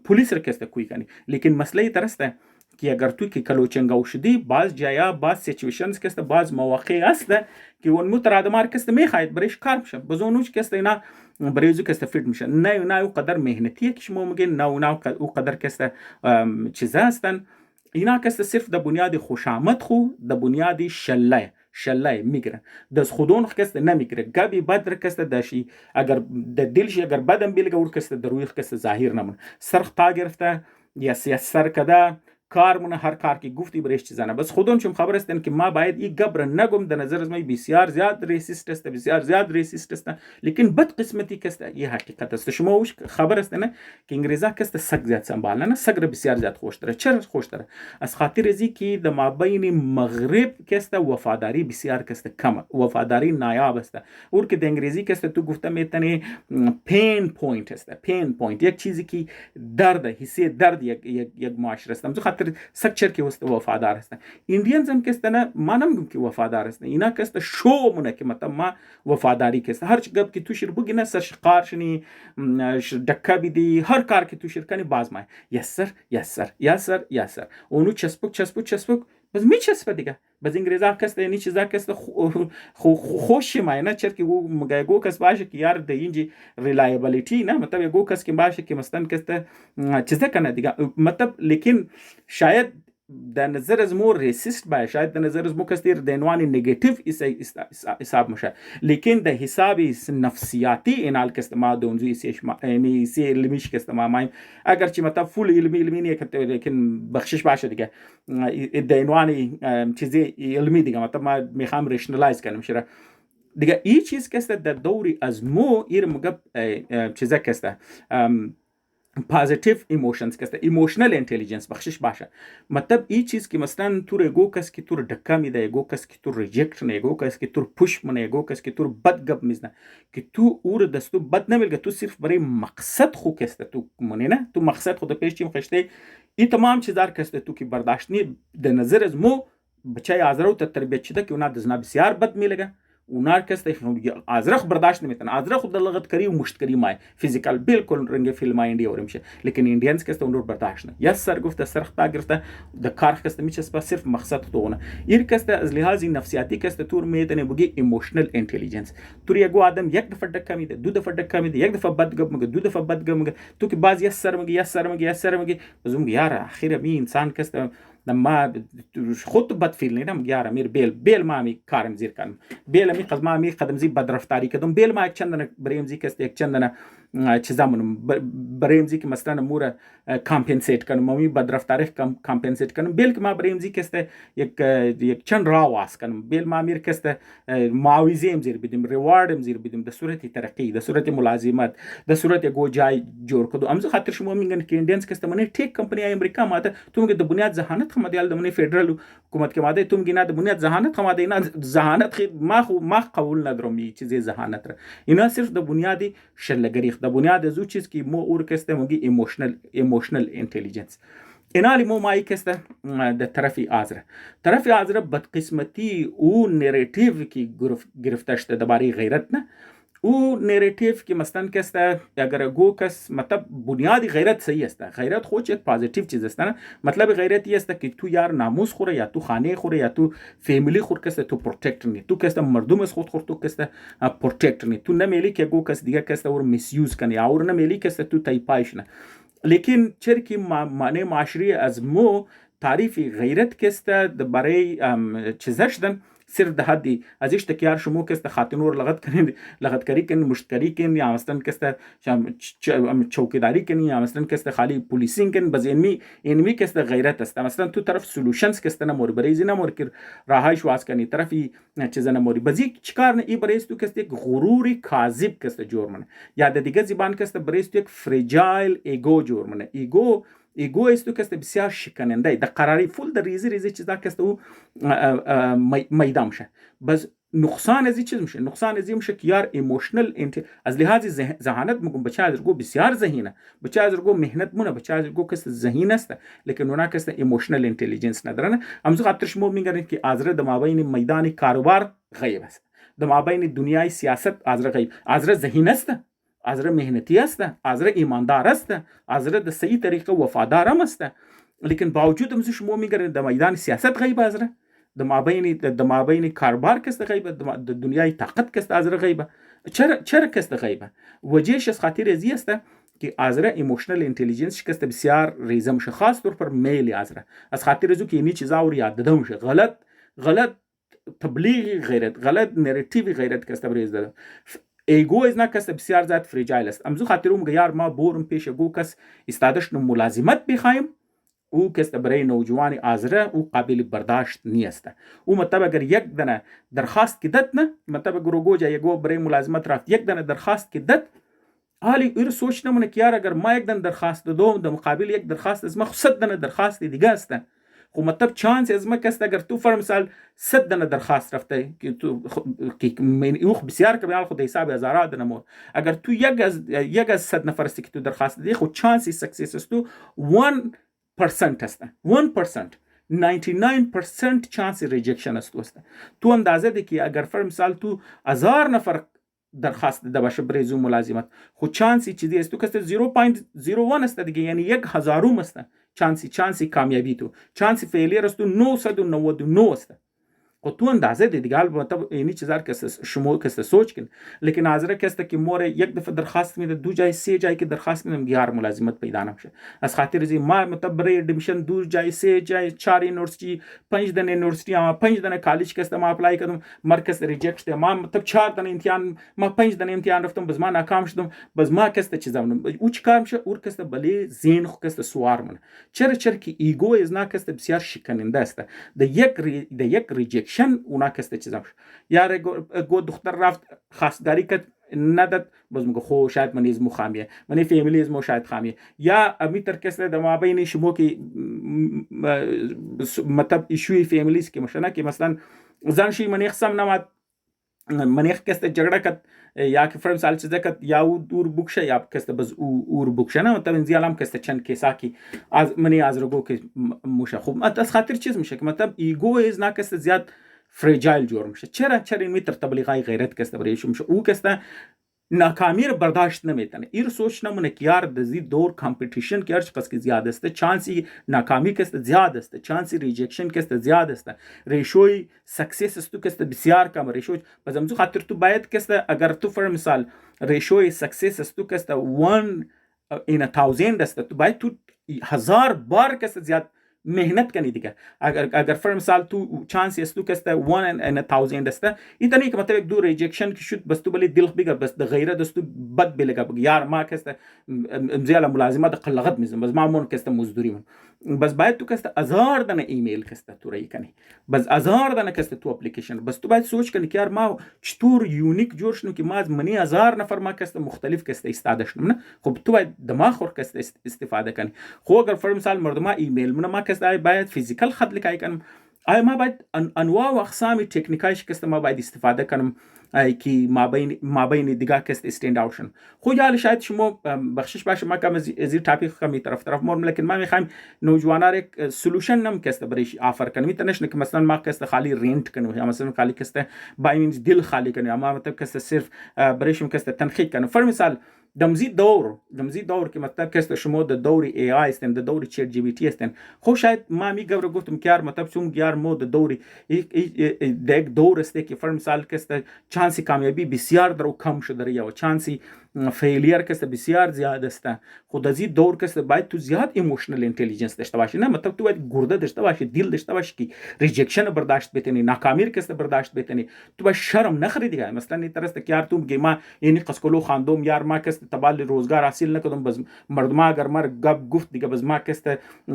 پلیس را کست کوی کنی لیکن مسئله ترسته که اگر تو که کلو چنگاو شدی باز جایا باز سیچویشنز کست باز مواقع است که اون مترادمار کست میخواید برایش کار بشه بزونوش کست اینا برایزو کست فیلد میشه نه او قدر مهنتیه که شما میگین نه او قدر کست چیزا هستن اینا کست صرف د بنیاد خوشامد خو د بنیاد شله شلای میگیره دز خودون کست نمیگیره گابی بدر کست داشی اگر د دلش اگر بدم بیلگه ور کست در روی کست ظاهر نمونه سرخ تا گرفته یا سر کده کارمونه هر کار که گفتی برش چیزانه بس خودون چون خبر هستن که ما باید این گبر نگم در نظر از ما بسیار زیاد ریسیست است بسیار زیاد ریسیست است لیکن بد قسمتی کست یه حقیقت است شما وش خبر هستن که انگلیزا کست سگ زیاد سنبالن سگ بسیار زیاد خوش داره چرا خوش داره از خاطر ازی که در مابین مغرب کست وفاداری بسیار کست کم وفاداری نایاب است اور که در انگلیزی کست تو گفته میتنی پین پوینت است پین پوینت یک چیزی که درد حسی درد یک معاشره است سکچر که وفادار هستن ایندیانز هم کستن ما نمیگم که وفادار هستن اینا کست شو مونه که مثلا ما وفاداری کست هر گپ که تو شیر بگی نه سر قارشنی دکا بیدی هر کار که تو شیر کنی باز ما یسر اونو چسبک بس میچسبه دیگه بس انگلیزا کست یعنی چیزا کست خوشی ما نه چرا که مگه گو کس باشه که یار د اینجی ریلایبلیتی نه مطلب گو کس که باشه که مثلا کست چیزا کنه دیگه مطلب لیکن شاید در نظر از مو ریسیست باشه شاید در نظر از مو کس د عنوان نگاتیو حساب میشه لیکن د حساب نفسیاتی اینال کست ما دونزی یعنی سی علمیش کست ما اگر چی مطلب فول علمی نه کته لیکن بخشش باشه دیگه د عنوان چیزی علمی دیگه مطلب ما میخوام ریشنالایز کنم شره دیگه این چیز کست در دوری از مو ایر مگب چیزا کست پازیتیو ایموشنز کست ایموشنل انتلیجنس بخشش باشه مطلب این چیز که مثلا تو گو کس که تو دکا میده گو کس که تو ریجکت نه گو کس که تو پوش منه گو کس که تو بد گپ میزنه که تو اور دستو بد نمیلگه تو صرف برای مقصد خو کست تو منه نه تو مقصد خود پیش چیم خشته این تمام چیزار کست تو که برداشت نی در نظر از مو بچای آزرو تا تربیت شده که اونا دزنا بسیار بد میلگه اونار کست آزرخ برداشت نمیتن آزرخ در لغت کری و مشت کری مای فیزیکال بالکل رنگ فیلم ایندی اورم شه لیکن ایندیانز کست اونور برداشت نه یا سر گفته سرخ تا گرفته د کار کست میچسبه صرف مقصد تونه ایر کست از لحاظ نفسیاتی کست تور میتنه بگی ایموشنل انتلیجنس تور یگو آدم یک دفعه دکا میده دو دفعه دکا میده یک دفعه بد گپ میگه دو دفعه بد گپ میگه تو که باز یا سر میگه بزوم یار اخیر می انسان کست ما خود بد فیل نیدم یارم میر بیل ما می کارم زیر کنم بیل می قدم می قدم زی بد رفتاری کدم بیل ما یک چندن بریم زی کست یک چندن چیزامون بریم زی که مثلا مور کامپنسیت کنم می بد رفتاری کامپنسیت کنم بیل که ما بریم زی کست یک چند راواس کنم بیل ما میر کست معاویزیم زیر بدیم ریواردم زیر بدیم در صورت ترقی در صورت ملازمت در صورت گو جای جور کدو امز خاطر شما میگن که ایندیانز کست منی ټیک کمپنی امریکا ماته تو میگه د بنیاد ذهانت خمدیال د منی فدرال حکومت کې ماده تو میگه نه د بنیاد ذهانت خمدی نه ذهانت خې ما قبول ندارم این چیز ذهانت را اینا صرف د بنیادی شلګری د بنیاد زو چیز کی مو اور کست میگه ایموشنل انتلیجنس اینالی مو مای کست د طرفی آزره بدقسمتی او نریتیو کی گرفته شده درباره غیرت نه او نریتیو که مثلا کست اگر گو کس مطلب بنیادی غیرت صحیح است غیرت خودش یک پازیتیو چیز است نه مطلب غیرت این است که تو یار ناموس خوره یا تو خانه خوره یا تو فامیلی خور کست تو پروتکت نی تو کست مردم از خود خور تو کست پروتکت نی تو نمیلی که گو کس دیگه کست اور میسیوز کنی اور نمیلی کست تو تایپایش نه لیکن چرکی معنی معاشری از مو تعریف غیرت کست برای چیزش دن صرف ده حدی ازش تکیار شمو کست خاطنور لغت کاری کن مشتکری کن یا مثلا کست چوکیداری کن یا مثلا کست خالی پولیسینگ کن بز اینمی کست غیرت است مثلا تو طرف سولوشنز کست نمور بریزی نمور که راهایش واس کنی طرفی چیزا نموری بزی چیکار نه ای بریز تو کست یک غروری کاذب کست جور منه یا د دیگه زبان کست بریز تو یک فریجایل ایگو جور منه ایگو است کست بسیار شکننده در قراری فول در ریزی چیزا کست او میدان شه بس نقصان از این چیز میشه نقصان از این میشه که یار ایموشنل از لحاظ ذهانت میگم بچه از رگو بسیار ذهینه بچه از رگو مهنت مونه بچه از رگو کست ذهین است لیکن اونا کست ایموشنل انتلیجنس ندارن امزو خاطر شما میگن که آزره د مابین میدان کاروبار غیب است د مابین دنیای سیاست آزره غیب آزره ذهین است آزره مهنتی است آزره ایماندار است آزره د صحیح طریقه وفادار است لیکن باوجود امزو شما میگن د میدان سیاست غیب آزره د مابین کاروبار کست غیبه د دنیای طاقت کست آزره غیبه چرا کست غیبه وجهش از خاطر ازی است که آزره ایموشنل انتلیجنس کست بسیار ریزم شه خاص طور پر میل آزره از خاطر ازو که اینی چیزا اور یاد دادم شه غلط تبلیغی غیرت، غلط نراتیوی غیرت که است بریز داره. ایگو از نکست بسیار زیاد فریجایل است. امزو خاطر اون یار ما بورم پیش گو کس استادش نو ملازمت بخوایم او کست برای نوجوان آزره او قابل برداشت نیست. او مطلب اگر یک دنه درخواست کدت نه، مطلب اگر گوجا یگو برای ملازمت رفت یک دنه درخواست کدت، حالی ایر سوچ نمونه که یار اگر ما یک دنه درخواست دوم در مقابل یک درخواست از ما 100 دنه درخواست دیگه است. خو مطلب چانس از ما کست اگر تو فر مثال 100 دنه درخواست رفته که تو که من او بسیار که بیال خود حساب هزارات دنه اگر تو یک از 100 نفر است که تو درخواست دی خو چانسی سکسس است تو 1% است. 1% 99% چانس ریجکشن است. تو اندازه دی که اگر فر مثال تو 1000 نفر درخواست داده باشه برای زو ملازمت، خود چانسی چیزی است تو کست 0.01 است دیگه، یعنی 1000 است چانسی کامیابی تو، چانسی فیلیر است تو 999 است. خود تو اندازه دیگه البته اینی چیزار کس شما کس سوچ کن، لیکن حاضر کست که مور یک دفعه درخواست میده 2 جای 3 جای که درخواست میدم یار ملازمت پیدا نمیشه. از خاطر زی ما مطلب برای ادمیشن 2 جای 3 جای 4 یونیورسیتی 5 دنه یونیورسیتی ما 5 دنه کالج کست ما اپلای کردم مرکز ریجکت شد، ما مطلب 4 دنه امتحان ما 5 دنه امتحان رفتم باز ما ناکام شدم، باز ما کست چیزام او چیکار میشه اور کست بلی زین خو کست سوار من چرا که ایگو از نا کست بسیار شکننده است. د یک ریجکشن اونا کسته چیزام یار گو دختر رفت خواستگاری کرد نداد، باز میگه خو شاید من از مخامیه من فامیلی از مو شاید خامیه، یا امیتر کسته در مابین شما که مطلب ایشوی فامیلیز که مشنا که مثلا زنشی من یخسم نماد من یک کسته جگڑا کرد یا که فرم سال چیزه کرد یا او دور بکشه یا کسته باز اور بکشه نه، مطلب انزیال هم کسته چند کیسا کی از منی از رگو که موشه خوب از خاطر چیز میشه که مطلب ایگو از نا کسته زیاد فریجایل جور میشه. چرا این میتر تبلیغای غیرت کسته بریشون میشه او کسته ناکامی رو برداشت نمیتونه. ایر سوچ نمونه که یار دزی دور کمپیتیشن که هرچ قس که زیاد است، چانسی ناکامی کسته زیاد است، چانسی ریجکشن کسته زیاد است، ریشوی سکسس است تو کسته بسیار کم ریشوی. پس همزو خاطر تو باید کسته اگر تو فر مثال ریشوی سکسس است تو کسته 1 in 1000 است، تو باید تو 1000 بار کسته زیاد मेहनत करनी थी क्या अगर फॉर मिसाल तू चांस यस तू कहता है 1 in 1000 दस्ता इतना नहीं कि मतलब एक दो रिजेक्शन की शुद्ध बस तू बली दिल बिगर बस गैर दस्तू बद बिलेगा यार माँ कहता मज़ियाला मुलाजिमत खलगत मिज़म बस मामून कहता मजदूरी में बस बाय तू कहता 1000 दना ईमेल कहता तू रही कनी बस 1000 दना कहता तू एप्लीकेशन बस तू बाय सोच कनी कि यार माँ चतुर यूनिक जोश नु कि माँ मनी 1000 नफर माँ कहता मुख्तलिफ कहता इस्तादश ना खूब तू बाय दिमाग और कहता इस्तिफादा कनी खो अगर फॉर मिसाल मर्दमा ईमेल में माँ कहता باید فیزیکال خط لکای کنم، آیا ما باید انواع و اقسام تکنیکایش کست ما باید استفاده کنم که ما بین دیگه کست استند اوت شن. خو یا شاید شما بخشش باشه ما کم از تاپیک کمی طرف مورم، لیکن ما میخوایم نوجوانا یک سولوشن نم کست برایش آفر کنم. میتونش که مثلا ما کست خالی رنت کنم یا مثلا خالی کست بای مینز دل خالی کنم یا ما مطلب کست صرف برایش کست تنخیق کنم. فر مثال دمزی دور که مطلب کست شما د دوری ای آی استن د دوری چت جی پی تی استن خو شاید ما میگم گفتم که یار مطلب چون یار مو د دوری یک دور است که فر مثال کست چانسی کامیابی بسیار درو کم شده یا چانسی فیلیر کست بسیار زیاد است. خود از این دور کست باید تو زیاد ایموشنال اینتلیجنس داشته باشی، نه مطلب تو باید گرده داشته باشی، دل داشته باشی که ریجکشن برداشت بتونی، ناکامی کست برداشت بتونی، تو باید شرم نخری دیگه. مثلا این طرز که یار تو میگی ما یعنی قسکلو خاندوم یار ما کست تبال روزگار حاصل نکردم بس مردم اگر مر گپ گفت دیگه بس ما کست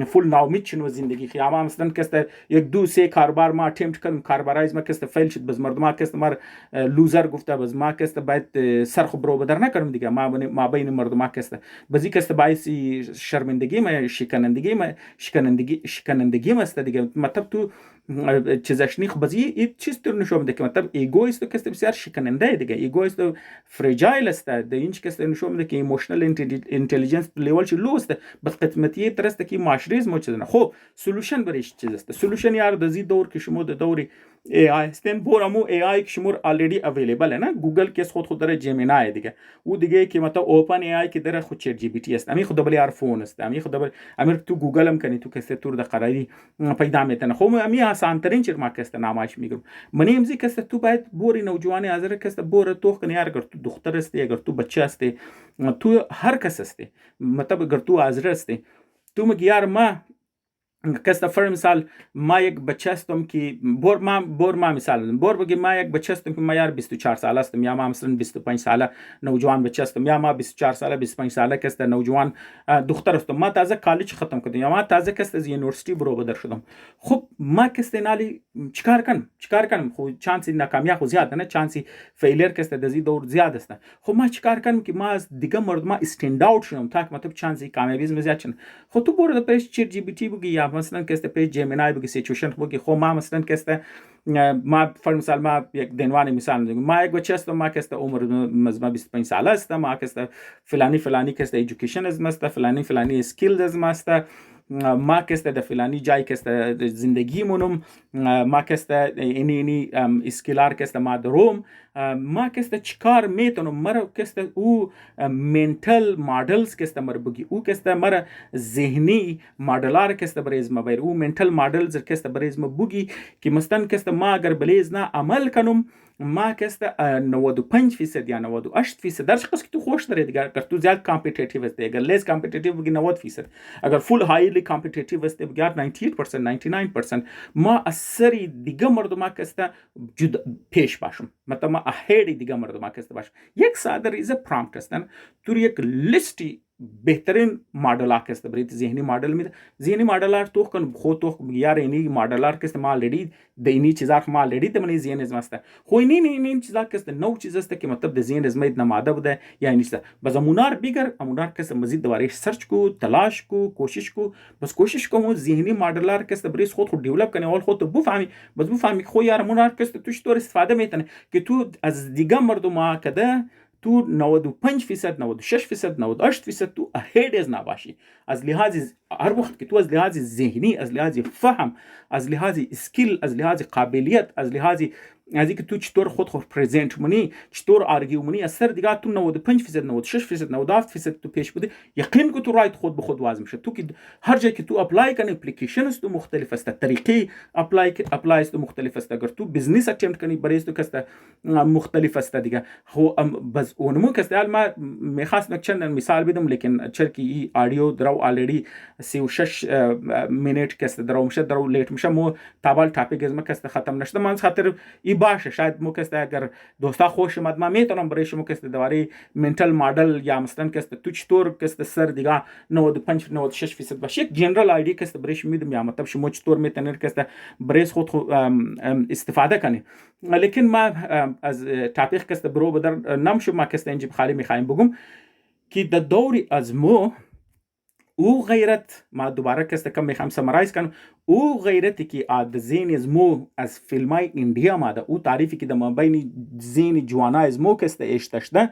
فول ناامید شنو زندگی خیام مثلا کست یک دو سه کاربار ما اتمپت کردم کاربارایز ما کست فیل شد بس مردم کست مر لوزر گفته بس ما کست باید سرخ برو بدر نکردم دیگه ما بین مردم کست بزی کست باعث شرمندگی ما شکنندگی است دیگه. مطلب تو چیزش نیخ بازی این چیز تو نشون میده که مطلب ایگویست کست بسیار شکننده دیگه، ایگویست فریجایل است ده اینچ کست نشون میده که ایموشنال اینتلیجنس لیول چه لو است بس قسمتی درسته که معاشریزم چیز نه. خب سولوشن برایش چیز است سولوشن یار دزی دور که شما د دوری ای آی استن بورمو ای آی که شما آلریدی اویلیبل نه گوگل کس خود داره جمینای دیگه او دیگه که مطلب اوپن ای آی که داره خود چت جی پی تی است امی خود بلی آیفون است امی خود بلی امیر تو گوگل هم کنی تو کس تور د قراری پیدا میتونه. خب امی آسان ترین چیز ما کست نامش میگم منی امزی کست تو باید بوری نوجوانی حاضر کست بور تو کنی یار اگر تو دختر استی اگر تو بچه استی تو هر کس استی مطلب اگر تو حاضر استی تو میگی یار ما کس فر مثال ما یک بچه هستم که بور ما مثال بور بگیم ما یک بچه هستم که ما یار 24 ساله هستم، یا ما مثلا 25 ساله نوجوان بچه هستم، یا ما 24 ساله 25 ساله کس نوجوان دختر هستم، ما تازه کالج ختم کردم یا ما تازه کس از یونیورسیتی برو شدم. خب ما کس نالی چیکار کنم؟ خو چانس ناکامی خو زیاد نه، چانس فیلر کس دزی دور زیاد است. خب ما چیکار کنم که ما از دیگه مردم استند اوت شدم تا مطلب چانس کامیابی زیاد شد. خب تو برو پیش چت جی پی تی بگی، یا مثلا کس پیش جیمینای بگی سیچویشن بگی. خب ما مثلا کس ما فر مثال ما یک دنوان مثال میگم، ما یک بچه هستم، ما کس عمر ما 25 ساله است، ما کس فلانی کس ایژوکیشن از ماست، فلانی اسکیل از ماست، ما کس د فلانی جای کس زندگی مونم، ما کس اینی اسکیلار کس ما دروم، ما کس چیکار میتونم مرا کس او منتال مدلز کس مر بگی، او کس مرا ذهنی مدلار کس بریز ما بیر، او منتال مدلز کس بریز ما بگی که مثلا کس ما اگر بلیز نه عمل کنم ما کس 95% یا 98% درش قصد که تو خوش داره دیگه. اگر تو زیاد کامپیتیتیو است، اگر لیس کامپیتیتیو بگی 90%، اگر فول هایلی کامپیتیتیو است بگی 98% 99%. ما اثری دیگه مردم کس جدا پیش باشم، مثلا ما اهیدی دیگه مردم کس باشم. یک ساده ریزه پرامپت هستن تو یک لیستی بهترین مدل است برید ذهنی مدل میده، ذهنی مدلار تو کن خود تو یار اینی مدلار کس ما آلردی دینی چیزا ما آلردی تمنی ذهن از ماسته خو اینی چیزا کس نو چیز است که مطلب د ذهن از مید نماده بوده یا نیسته. بس امونار بیگر امونار کس مزید دوباره سرچ کو، تلاش کو، کوشش کو، بس کوشش کو ذهنی مدلار کس بریز خود دیولپ کنه، اول خود تو بفهمی، بس بفهمی خو یار امونار کس توش تو استفاده میتونه که تو از دیگه مردم کده تو 95% 96% 98% تو اهید از نباشی. از لحاظ هر وقت که تو از لحاظ ذهنی، از لحاظ فهم، از لحاظ اسکیل، از لحاظ قابلیت، از لحاظ از اینکه تو چطور خود پرزنت منی، چطور آرگیو منی، از سر دیگه تو 95% 96% 97% تو پیش بودی، یقین که تو رایت خود به خود واضح میشه. تو که هر جایی که تو اپلای کنی اپلیکیشن است تو مختلف است، طریقه اپلای است مختلف است. اگر تو بزنس اتمپت کنی برای تو کست مختلف است دیگه. خو بس اونمو کست ما میخواست چند مثال بدم، لیکن چرکی ای آدیو درو آلردی 36 منیت کست درو میشه، درو لیت میشه، مو تابال تاپیک از ما کست ختم نشده. من خاطر ای باشه شاید مو کست اگر دوستا خوش اومد ما میتونم برای شما کست دواری منتال مدل یا مثلا کست تو چطور کست سر دیگه 95 96% باشه یک جنرال آیدی کست برایش میدم، یا مطلب شما چطور میتونید کست برایش خود استفاده کنی. لیکن ما از تاپیک کست برو بدر نمشو، ما کست اینجا خالی میخوایم بگم که در دوری از مو او غیرت، ما دوباره کست کم میخوام سمرایز کنم، او غیرتی که از ذهن از مو از فیلمای اندیا ماده، او تعریفی که در مابین ذهن جوانا از مو کست اشتشده،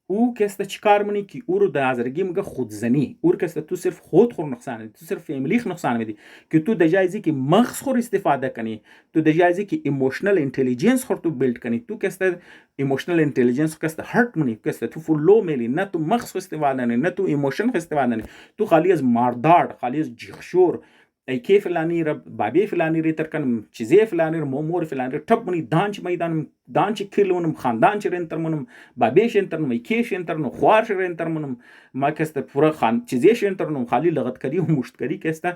او کست چیکار منی که او رو در ازرگی میگه خودزنی. او کست تو صرف خود نقصان میدی، تو صرف فامیلیخ نقصان میدی که تو در جایزی که مغز خور استفاده کنی، تو در جایزی که ایموشنل اینتلیجنس خور تو بیلد کنی، تو کست ایموشنل اینتلیجنس کست هارت منی، کست تو فولو میلی، نه تو مغز استفاده نه تو ایموشن استفاده نه، تو خالی از ماردار، خالی از جیخشور ایکی فلانی را بابی فلانی ری ترکن چیزی فلانی را مومور فلانی را تب منی دانچ میدانم دانچ کلونم خاندان چ رنتر منم بابیش انترنم ایکیش انترنم خوارش رنتر منم ما کست پورا خان چیزیش انترنم خالی لغت کری و مشتکری کست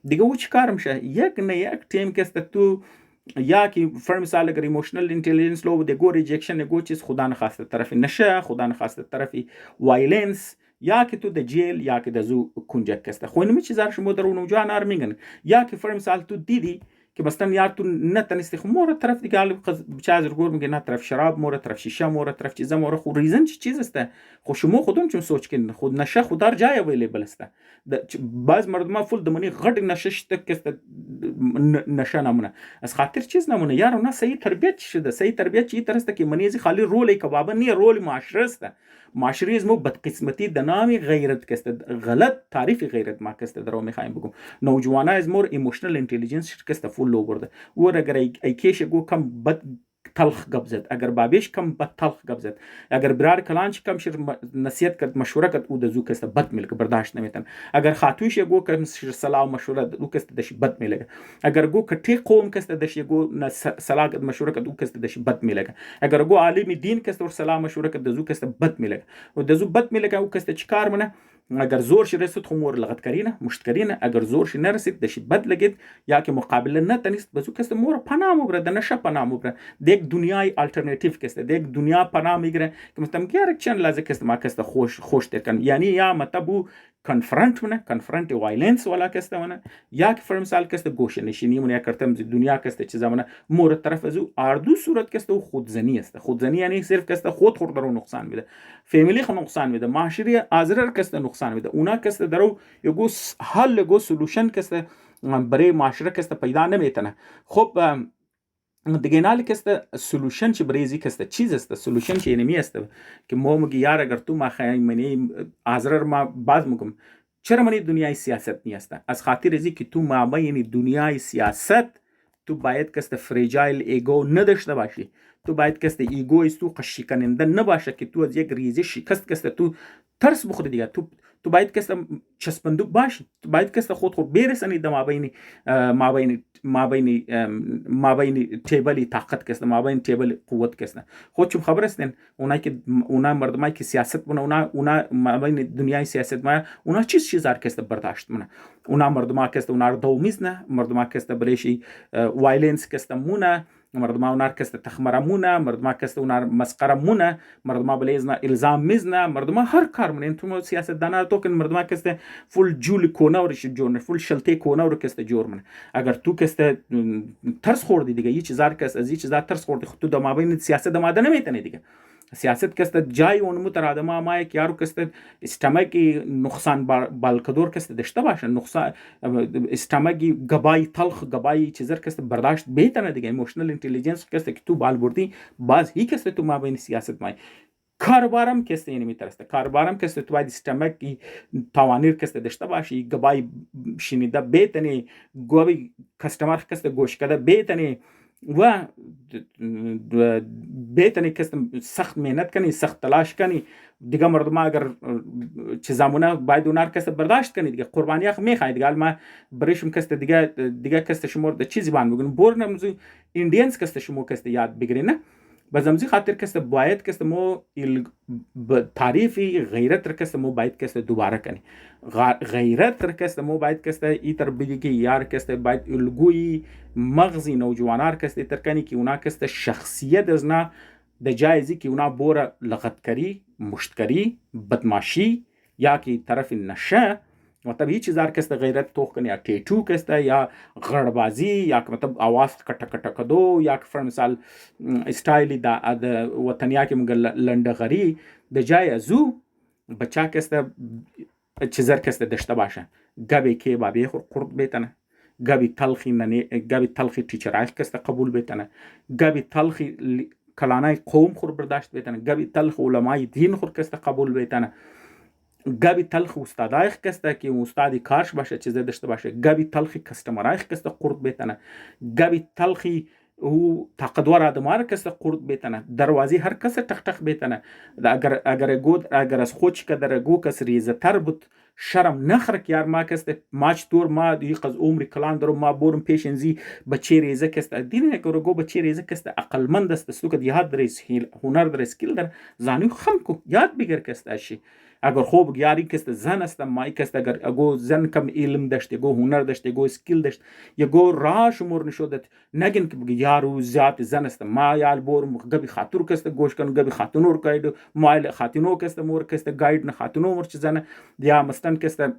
دیگه او چی کار میشه. یک نه یک تیم کست تو یا که فر مثال اگر ایموشنل اینتلیجنس لو بده گو ریجکشن گو چیز خدا نخواسته طرف نشه، خدا نخواسته طرف وایلنس، یا که تو د جیل یا که د زو کنجک کسته. خو اینمی چیزا شما در اونو جان ار میگن، یا که فر مثال تو دیدی که مثلا یار تو نتنستی خو مور طرف دیگه حال چاز رگور میگه نه طرف شراب مور، طرف شیشه مور، طرف چیزا مور. خو ریزن چیز است خو شما خودم چون سوچ کن خود نشه خود در جای اویلیبل است. بعض مردم فول د منی غټ نشه شته کسته نشه نمونه از خاطر چیز نمونه یار نه صحیح تربیت شده. صحیح تربیت چی ترسته که منیزی خالی رول کباب نه رول معاشره است. معاشره از مو بدقسمتی د نامی غیرت کسته غلط تعریف غیرت ما کسته درو میخوایم بگم. نوجوانا از مور ایموشنل اینتلیجنس کسته فول لو برده و اگر ایکیش گو کم بد تلخ گبزد، اگر بابیش کم بد تلخ گبزد، اگر برار کلانچ کم شر نصیحت کرد مشوره کرد او د زو کسته بد ملک برداشت نمیتن، اگر خاتوش گو کم شر سلام مشوره او کسته دش بد ملک، اگر گو کټی قوم کسته دش گو سلام کرد مشوره کرد او کسته دش بد ملک، اگر گو عالم دین کسته ور سلام مشوره کرد د زو کسته بد ملک و د زو بد ملک او کسته چیکار منه اگر زورش رسید خب مور لغت کرینه مشت کرینه، اگر زورش نرسید دشی بد لگید یا که مقابله نتنیست بزو کست مور پناه مبره د نشه پناه مبره دیک دنیای آلترناتیو کست دیک دنیا پناه میگیره که مستم گیرک چند لازه کست ما کست خوش ترکن یعنی یا متبو کنفرنت منه کنفرنت وایلنس والا کسته منه یا که فرمسال کسته گوشه نشینی منه یا کرتم دنیا کسته چیزا منه مورد طرف ازو اردو صورت کسته و خودزنی است. خودزنی یعنی صرف کسته خود رو نقصان میده، فامیلی خو نقصان میده، معاشری ازرر کسته نقصان میده، اونا کسته درو یگو حل گو سولوشن کسته برای معاشره کسته پیدا نمیتنه. خب دیگه کسته سولوشن چه بریزی کسته چیز است سولوشن چه اینمی است که ما میگی یار اگر تو ما خیلی منی ازرر ما باز میگم چرا منی دنیای سیاست نیست از خاطر ازی که تو مابین دنیای سیاست تو باید کسته فریجایل ایگو نداشته باشی، تو باید کسته ایگو است تو قشی کننده نباشه که تو از یک ریزه شکست کسته تو ترس بخوری دیگه. تو باید کسته چسبندوق باشی، تو باید کسته خود برسانی در مابین تیبلی طاقت کسته مابین تیبل قوت کسته. خود چون خبر هستین اونا مردمایی که سیاست بونه اونا مابین دنیای سیاست ما اونا چیزار کسته برداشت مونه، اونا مردما کسته اونا رو دومیز نه، مردما کسته بلیشی وایلنس کسته مونه، مردما اونار کسته تخمره مونه، مردما کسته اونار مسخره مونه، مردما بلیزنا الزام میزنه، مردما هر کار مونه. تو سیاست دانا تو کن مردما کسته فول جول کونه ورش جور فول شلته کونه ور کسته جور منه. اگر تو کسته ترس خوردی دیگه یه چیزار کس از یه چیزار ترس خوردی تو د مابین سیاست د ماده نمیتنه دیگه. سیاست کسته جای اون مترادم ما که یارو کسته استماگی نقصان بالکدور کسته داشته باشه، نقصان استماگی گبای تلخ گبای چیزر کسته برداشت بهتره دیگه. ایموشنال اینتلیجنس کسته که تو بال بردی باز هی کسته تو مابین سیاست مای کاربارم کسته یعنی میترسته کاربارم کسته تو باید استماگی توانیر کسته داشته باشی، گبای شنیده بهتنی، گوی کاستمر کسته گوش کده بهتنی و بهتنی کسته سخت مهنت کنی، سخت تلاش کنی دیگه. مردم اگر چیزامونه باید اونار کسته برداشت کنی دیگه. قربانی اخ میخوای دیگه. ما برایشم کسته دیگه کسته شما د چیزی بان بگن بورنم ایندیانز کسته شما کسته یاد بگیرینه. بزمزی خاطر کسته باید کسته مو تعریفی غیرت کسته مو باید کسته دوباره کنی. غیرت کسته مو باید کسته ایتر بگی که یار کسته باید الگوی مغزی نوجوانار کسته ایتر کنی که اونا کسته شخصیت از نه د جایزی که اونا بوره لغتکری، مشتکری، بدماشی یا که طرف نشه مطلب هیچ چیزار کسته غیرت توخ کنی یا ټیټو کسته یا غړبازی یا مطلب आवाज کټ کټ کدو یا فر مثال استایل د وطنیا کې مګ لنډغری د جای ازو بچا کسته چیزر کسته داشته باشه گبی که بابی خور قرط بیتنه، گبی تلخی تیچرایش کسته قبول بیتنه، گبی تلخی کلانای قوم خور برداشت بیتنه، گبی تلخ علمای دین خور کسته قبول بیتنه، گبی تلخ استادایخ کسته که استادی کارش باشه چیزه داشته باشه، گبی تلخی کستمرایخ کسته قرط بیتنه، گبی تلخی او طاقتور آدمار کسته قرط بیتنه، دروازی هر کس تق تق بیتنه. اگر از خودش که در گو کس ریزه تر بود شرم نخرک یار ما کسته ماچ دور ما دیق از عمر کلان درو ما بورم پیشنزی بچه ریزه کسته دینه که گو بچه ریزه کسته عقلمند است سو که یاد در هنر در اسکیل در زانو خم کو یاد بگیر کسته اشی. اگر خوب یاری کسته زن است مای کسته اگر اگو زن کم علم داشته گو هنر داشته گو اسکیل داشت یا گو راش مور نشودت نگین که یارو زیاد زن است ما یال بورم گبی خاطر کسته گوش کن گبی خاتونور کایدو مایل خاتونو کسته مور کسته گاید نه خاتونو مور چ زنه یا مستن کسته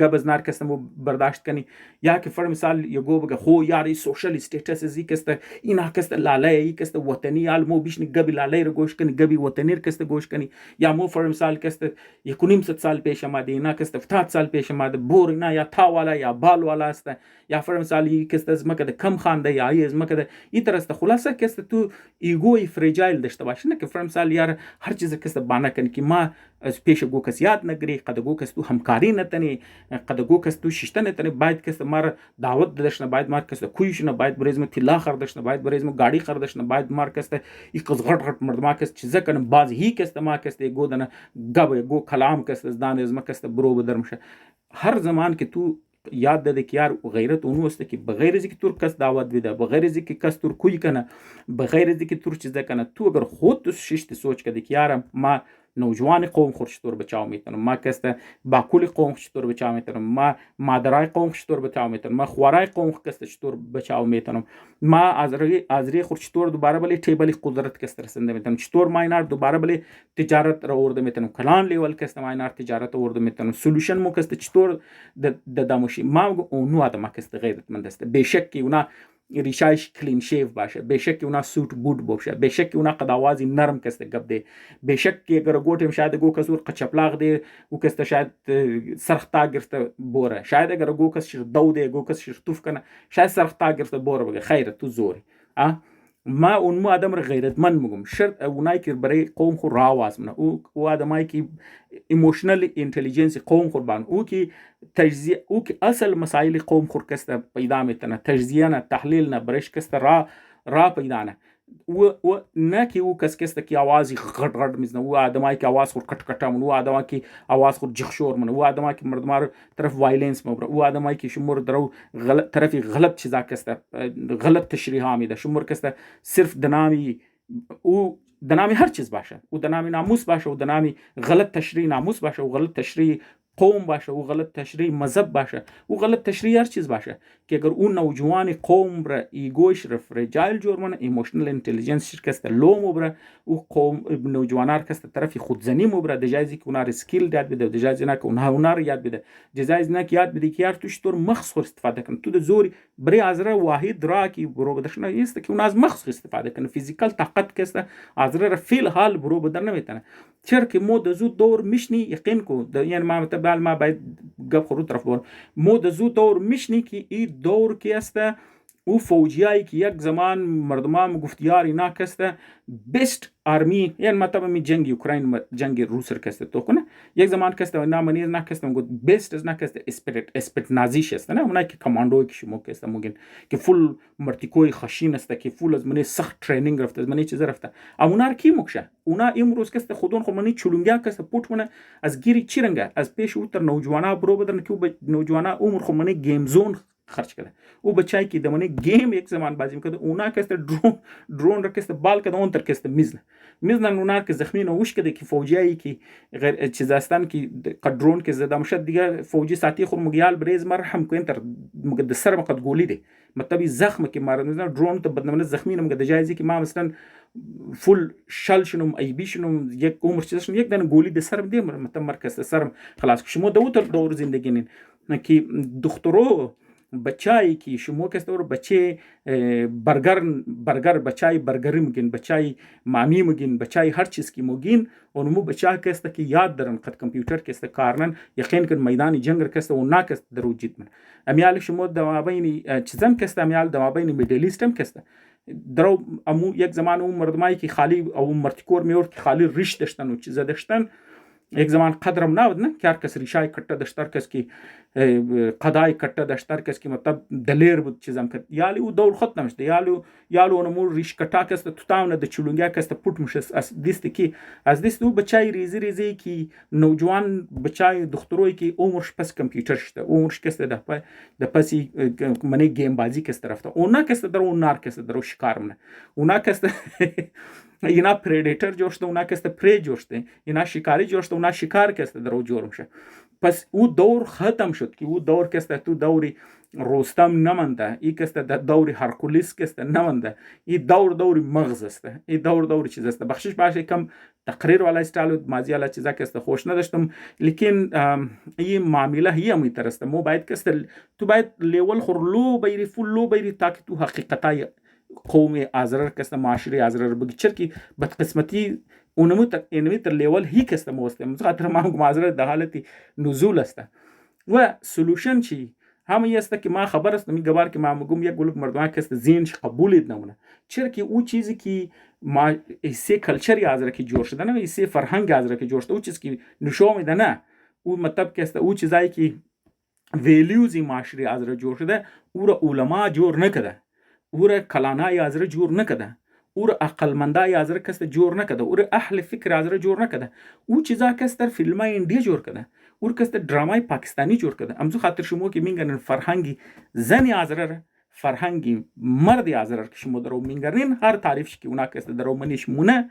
گبز نار کسته مو برداشت کنی یا که فر مثال یگو بگه خو یاری سوشل استیتس زی کسته اینا کسته لاله ای کسته وطنی آل مو بیشنی گبی لاله رو گوش کنی گبی وطنیر کسته گوش کنی یا مو فر مثال کسته یکونیم ست سال پیش آمده اینا کسته 70 سال پیش آمده بور اینا یا تا والا یا بال والا است یا فر مثال کسته از مکه کم خانده یا از مکه این طرست خلاصه کسته تو ایگوی فریجایل داشته باشه نه که فر مثال یار هر چیز کسته بانه کنی که ما از پیش گو کس یاد نگری قد گو کس تو همکاری نتنی قد گو کس تو ششته نتنی باید کس مار دعوت داشتن باید مار کس کویش نه باید بریزم طلا خردشن باید بریزم گاڑی خردشن باید مار کس یک غټ غټ مردما کس چیزه کنه باز هی کس ما کس گو دنه گب گو کلام کس دان از ما کس برو بدرمشه هر زمان که تو یاد ده که یار غیرت اونو است که بغیر از اینکه تور کس دعوت بده بغیر از اینکه کس تور کوی کنه بغیر از اینکه تور چیزه کنه تو اگر خود تو شش سوچ کردی که یارم ما نوجوان قوم خود چطور بچاو میتونم، ما کست باکول قوم چطور بچاو میتونم، ما مادرای قوم چطور بچاو میتونم، ما خوارای قوم کست چطور بچاو میتونم، ما از ری خود چطور دوباره بله تیبل قدرت کست رسنده میتونم، چطور ما اینار دوباره بله تجارت را آورده میتونم، کلان لیول کست ما اینار تجارت آورده میتونم، سولوشن مو کست چطور دموشی ما اونو آدم کست غیرتمند است. بشک که اونا ریشایش کلین شیف باشه، بشک که اونا سوت بوت باشه، بشک که اونا قداوازی نرم کست گب ده، بشک که اگر گوتم شاید گو کسور قچپلاغ ده او کست شاید سرختا گرفته بوره، شاید اگر گو کس شیر دو ده گو کس شیر توف کنه شاید سرختا گرفته بوره بگه خیره تو زوری. ما اون مو آدم را غیرتمند میگم. شرط اونایی که برای قوم خود راواز منه، او آدمایی که ایموشنال اینتلیجنس قوم خود بان، او که تجزیه، او که اصل مسائل قوم خود کست پیدا میتونه، تجزیه نه تحلیل نه برش کست را پیدا نه، و نه که او کس که آوازی غټ غټ میزنه، او آدمایی که آواز خود کټ کټه من، او آدمایی که آواز خود جخشور من، او آدمایی که مردمار طرف وایلنس مبره، او آدمایی که شمور درو طرفی غلط چیزا کسته، غلط تشریحا میده، شمور کسته صرف دنامی او دنامی هر چیز باشه، او دنامی ناموس باشه، او دنامی غلط تشریح ناموس باشه، او غلط تشریح قوم باشه، او غلط تشریح مذهب باشه، او غلط تشریح هر چیز باشه که اگر اون نوجوان قوم را ایگوش را فرجایل جور منه، ایموشنال اینتلیجنس شرکست لو مبره، او قوم نوجوانار کست طرفی خودزنی مبره، دجایزی که اونار سکیل یاد بده، دجایزی نه که اونها هنر یاد بده، دجایز نه که یاد بده که یار توش طور مخصوص استفاده کنه، تو د زوری برای ازره واحد را کی برو بدشنه است که اون از مخصوص استفاده کنه، فیزیکال طاقت کست ازره را فیل حال برو بدن نمیتونه. چرا که مو د زو دور میشنی یقین کو یعنی ما متبال ما باید گپ خورو طرف بون مو د زو دور میشنی که این دور کی است او فوجیایی که یک زمان مردمان گفتیار اینا کسته بیست آرمی یعنی مطلب می جنگ اوکراین جنگ روس کسته تو کنه یک زمان کسته و نامنیر نه کسته گفت بیست از نه کسته اسپرت نازیش است نه اونایی که کماندوی که شما کسته موگین که فول مرتیکوی خشین است که فول از منی سخت ترینینگ رفته از منی چیز رفته اونا کی مکشه اونا امروز کسته خودون خو منی چولونگا کسته پوت منه از گیری چیرنگا از پیش اوتر نوجوانا برو بدن که نوجوانا عمر خو منی گیم زون خرج کرده او بچایی که دمونه گیم یک زمان بازی میکرد اونا کسته درون را کسته بال کرده اون تر کسته میزنن اونا که زخمی نوش کرده که فوجیایی که غیر چیز هستن که درون که زده مشد دیگه فوجی ساعتی خود مگیال بریز مرهم کو انتر مقد سر مقد گولی ده مطلب زخم که مار میزنن درون ته بدنمنه زخمی مقد جایزی که ما مثلا فول شل شنوم ای بی شنوم یک عمر چیزشون یک دانه گولی ده سرم ده مطلب مرکز سرم خلاص شما دور زندگی نین که دخترو بچایی که شما کستور بچه برگر بچای برگری مگین بچای مامی مگین بچای هر چیز کی مگین اونمو بچا کسته که یاد درن قد کمپیوتر کسته کارنن یقین کن میدان جنگ کسته و نا کسته درو جیتمن امیال شما دمابین چیزم کسته امیال دمابین میدلیستم کسته درو امو یک زمان اون مردمایی که خالی او مرتکور میور که خالی ریش داشتن و چیزا داشتن یک زمان قدرم نبود نه که هر کس ریشای کٹه داشتر کس کی قدای کٹه داشتر کس کی مطلب دلیر بود چیزم کرد یالی او دور خط نمشته یالو اونمو ریش کٹا کس تتاونه د چلونگا کس پوت مش از دیست کی از دیست او بچای ریزی کی نوجوان بچای دختروی کی عمرش پس کمپیوتر شته عمرش کس د پسی منی گیم بازی کس طرف اونا کس در اون نار کس در شکار منه اونا کس اینا پریدیتر جوشته اونا کسته پری جوشته اینا شکاری جوشته اونا شکار کسته درو جور میشه پس او دور ختم شد که او دور کسته تو دوری رستم نمانده ای کسته دوری هرکولیس کسته نمانده ای دوری مغز است ای دوری چیز است بخشش باشه کم تقریر والا استایل مازی والا چیزا کسته خوش نداشتم لیکن این معامله هی هم ترسته مو باید کسته تو باید لیول خورلو بیری فولو بیری تاکه تو حقیقتای قوم ازرر کسته معاشره ازرر بگی چرکی بدقسمتی اونمو تر لیول هی کسته موسته مزخاطر ما معذرت در حالت نزول است و سولوشن چی همین است که ما خبر است میگوار که ما میگم یک گلوک مردم کسته زینش قبولید نمونه چرکی او چیزی که ما ایسه کلچری ازرر کی جوړ شده نه ایسه فرهنگ ازرر کی جوړ شده او چیز که نشو میده نه او مطلب کسته او چیزایی که ویلیوز معاشره ازرر جوړ شده او را علما جوړ نکده او را کلانای ازره جور نکده او را عقلمندای ازره کسته جور نکده او را اهل فکر ازره جور نکده او چیزا کستر فیلمای انډیا جور کده او کسته درامای پاکستانی جور کده امزو خاطر شما که مینگن فرهنگی زنی ازره فرهنگی مرد ازره که شما درو مینگرین هر تعریفش که اونا کسته درو منیش مونه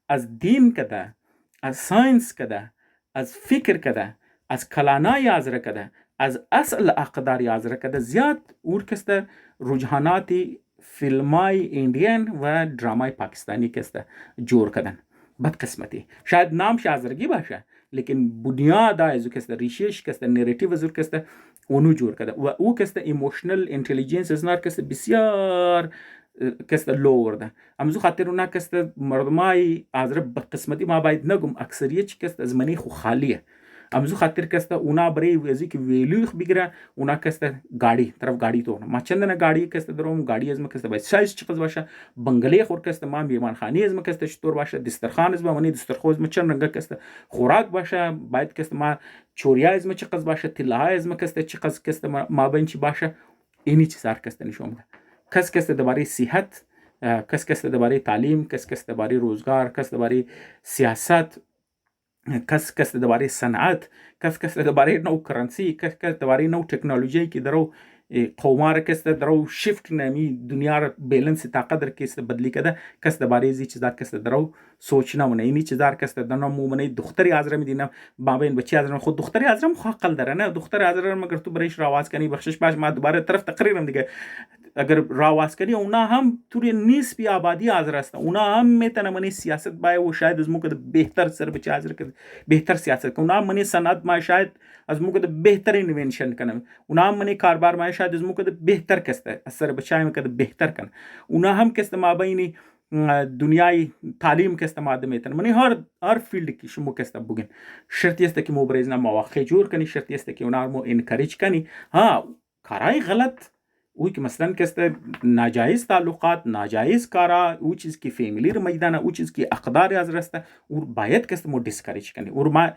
از دین کده از ساینس کده، از فکر کده، از کلانای ازره کده، از اصل اقدار ازره کده زیاد اور کسته رجحانات فیلمای ایندین و درامای پاکستانی کسته جور کدن. بدقسمتی شاید نامش ازرگی باشه لیکن بنیاد ازو کسته ریشش کسته نریتیو ازور کسته اونو جور کده و او کسته ایموشنل انتلیجنس ازنار کسته بسیار کسته لو ورده. امزو خاطر اونا کسته مردمای ازره بدقسمتی ما باید نگم اکثریت کسته از منی خو خالیه. امزو خاطر کسته اونا برای وزی که ویلوخ بگیره اونا کسته گاڑی طرف گاڑی تو ما چندنا گاڑی کسته دروم گاڑی از ما کسته باید سایز چقدر باشه بنگله خور کسته ما میمان خانی از ما کسته چطور باشه دسترخوان از ما منی دسترخوان از ما چند رنگه کسته خوراک باشه باید کسته ما چوریا از ما چقدر باشه تلها از ما کسته چقدر کسته ما بینچی باشه اینی چیزار کسته نشون میده. کس کسته درباره صحت، کس کسته درباره تعلیم، کس کسته درباره روزگار، کس درباره سیاست، کس کس درباره صنعت، کس کس درباره نو کرنسی، کس کس درباره نو تکنولوژی که درو قومار کس درو شیفت نمی دنیا را بیلنس طاقت کس بدلی کده کس درباره زی چیزا کس درو سوچنا منه اینی چیزا کس درنا مو منه دختری ازره میدینم بابین بچی ازره خود دختری ازره مخ عقل داره نه دختری ازره مگر تو برایش راواز کنی بخشش باش ما دوباره طرف تقریرم دیگه اگر راواز کنی اونا هم توی نسبی آبادی ازره است اونا هم میتونه منی سیاست بای و شاید از موقع بهتر سر بچی ازره که بهتر سیاست کنه اونا منی صنعت ما شاید از موقع بهتر اینوینشن کنه اونا هم منی کاربار ما شاید از موقع بهتر کسته اثر بچای میکنه بهتر کنه اونا هم کسته ما بینی دنیای تعلیم کسته ماده میتونه منی هر فیلد کی شما کسته بگین شرطی است که مبارزه مواقع جور کنی شرطی است که اونا رو انکریج کنی ها کارای غلط او که مثلا کسته ناجایز تعلقات ناجایز کارا او چیز کی فیملی رو میدانه او چیز کی اقدار از رسته اور باید کسته مو دیسکریج کنی اور ما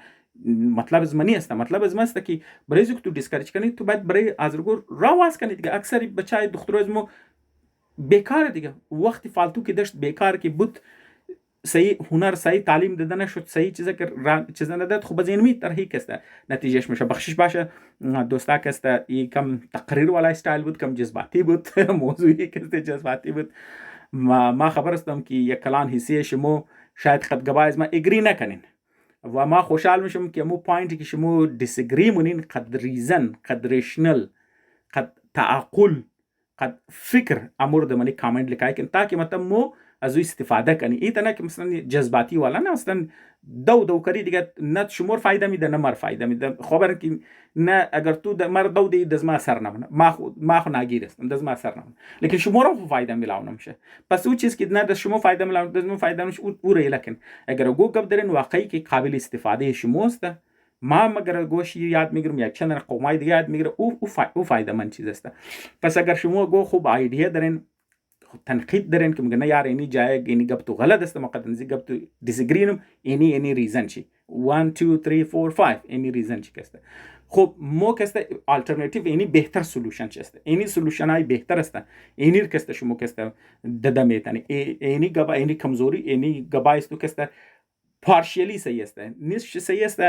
مطلب از منی است مطلب از است که برای تو دیسکریج کنی تو باید برای ازرگو راواز کنی دیگه اکثر بچای دختر از مو بیکار دیگه وقتی فالتو که داشت بیکار که بود صحیح هنر صحیح تعلیم داده نشد صحیح چیزا نداد خب از این می طرحی کسته نتیجهش میشه بخشش باشه دوستا کسته ای کم تقریر والا استایل بود کم جذباتی بود موضوعی کسته جذباتی بود ما خبر هستم که یک کلان حصه شما شاید خود گواز ما اگری نکنین و ما خوشحال میشم که مو پوینتی که شما دیسگری مونین قد ریزن قد ریشنل قد تعقل قد فکر امور د منی کامنت لیکای کن تاکہ مطلب مو از استفاده کنی ایت نه که مثلا جذباتی والا نه مثلا دو کری دیگه نه شمور فایده میده نه مر فایده میده خبر که نه اگر تو مر دو دی دز ما سر نه ما خو ناگیر است دز ما سر نه لیکن شمور هم فایده میلاو نمیشه پس او چیز که نه دز شما فایده میلاو دز ما فایده نمیشه او ری لکن اگر گو گب درن واقعی که قابل استفاده شماست ما مگر گوش یاد میگیرم یک چند قومای دیگه یاد میگیره او فایده من چیز است. پس اگر شما گو خوب ایده دارین تنقید دارین که میگن یار اینی جای اینی گپ تو غلط است مقدنزی گپ تو دیسگرینم اینی ریزن چی 1 2 3 4 5 اینی ریزن چی است خب مو کسته الटरनेटिव اینی بهتر سولوشن چیست اینی سولوشن های بهتر است اینی کسته شما کسته دد میتنی اینی گبا اینی کمزوری اینی گبا است تو کسته پارشیلی صحیح است نیست صحیح است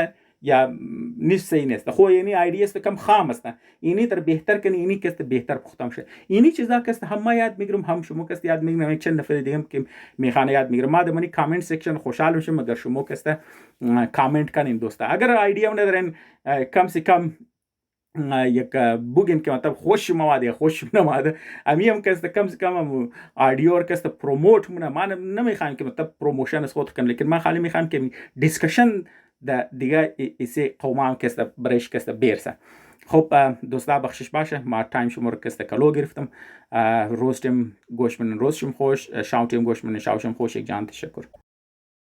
یا نیست صحیح نیست خو یعنی ایده است کم خام است اینی تر بهتر کنی اینی کست بهتر پختم شه اینی چیزا کست هم یاد میگیرم هم شما کست یاد میگیرم چند نفر دیگه که میخوان یاد میگیرم ما د منی کامنت سیکشن خوشحال میشم اگر شما کست کامنت کنین دوستا اگر ایده ندارین کم سے کم یک بوگین که مطلب خوش مواد خوش نماده امی هم کست کم سے کم آدیو اور کست پروموت مونه ما نمیخوام که مطلب پروموشن از خود کنم لیکن ما خالی میخوام که دیسکشن د دیگه ایسی قوما کست برش کست بیرسه. خب دوستا بخشش باشه ما تایم شما رو کست کلو گرفتم روز تیم گوش من روز شم خوش شام تیم گوش من شام خوش یک جان تشکر.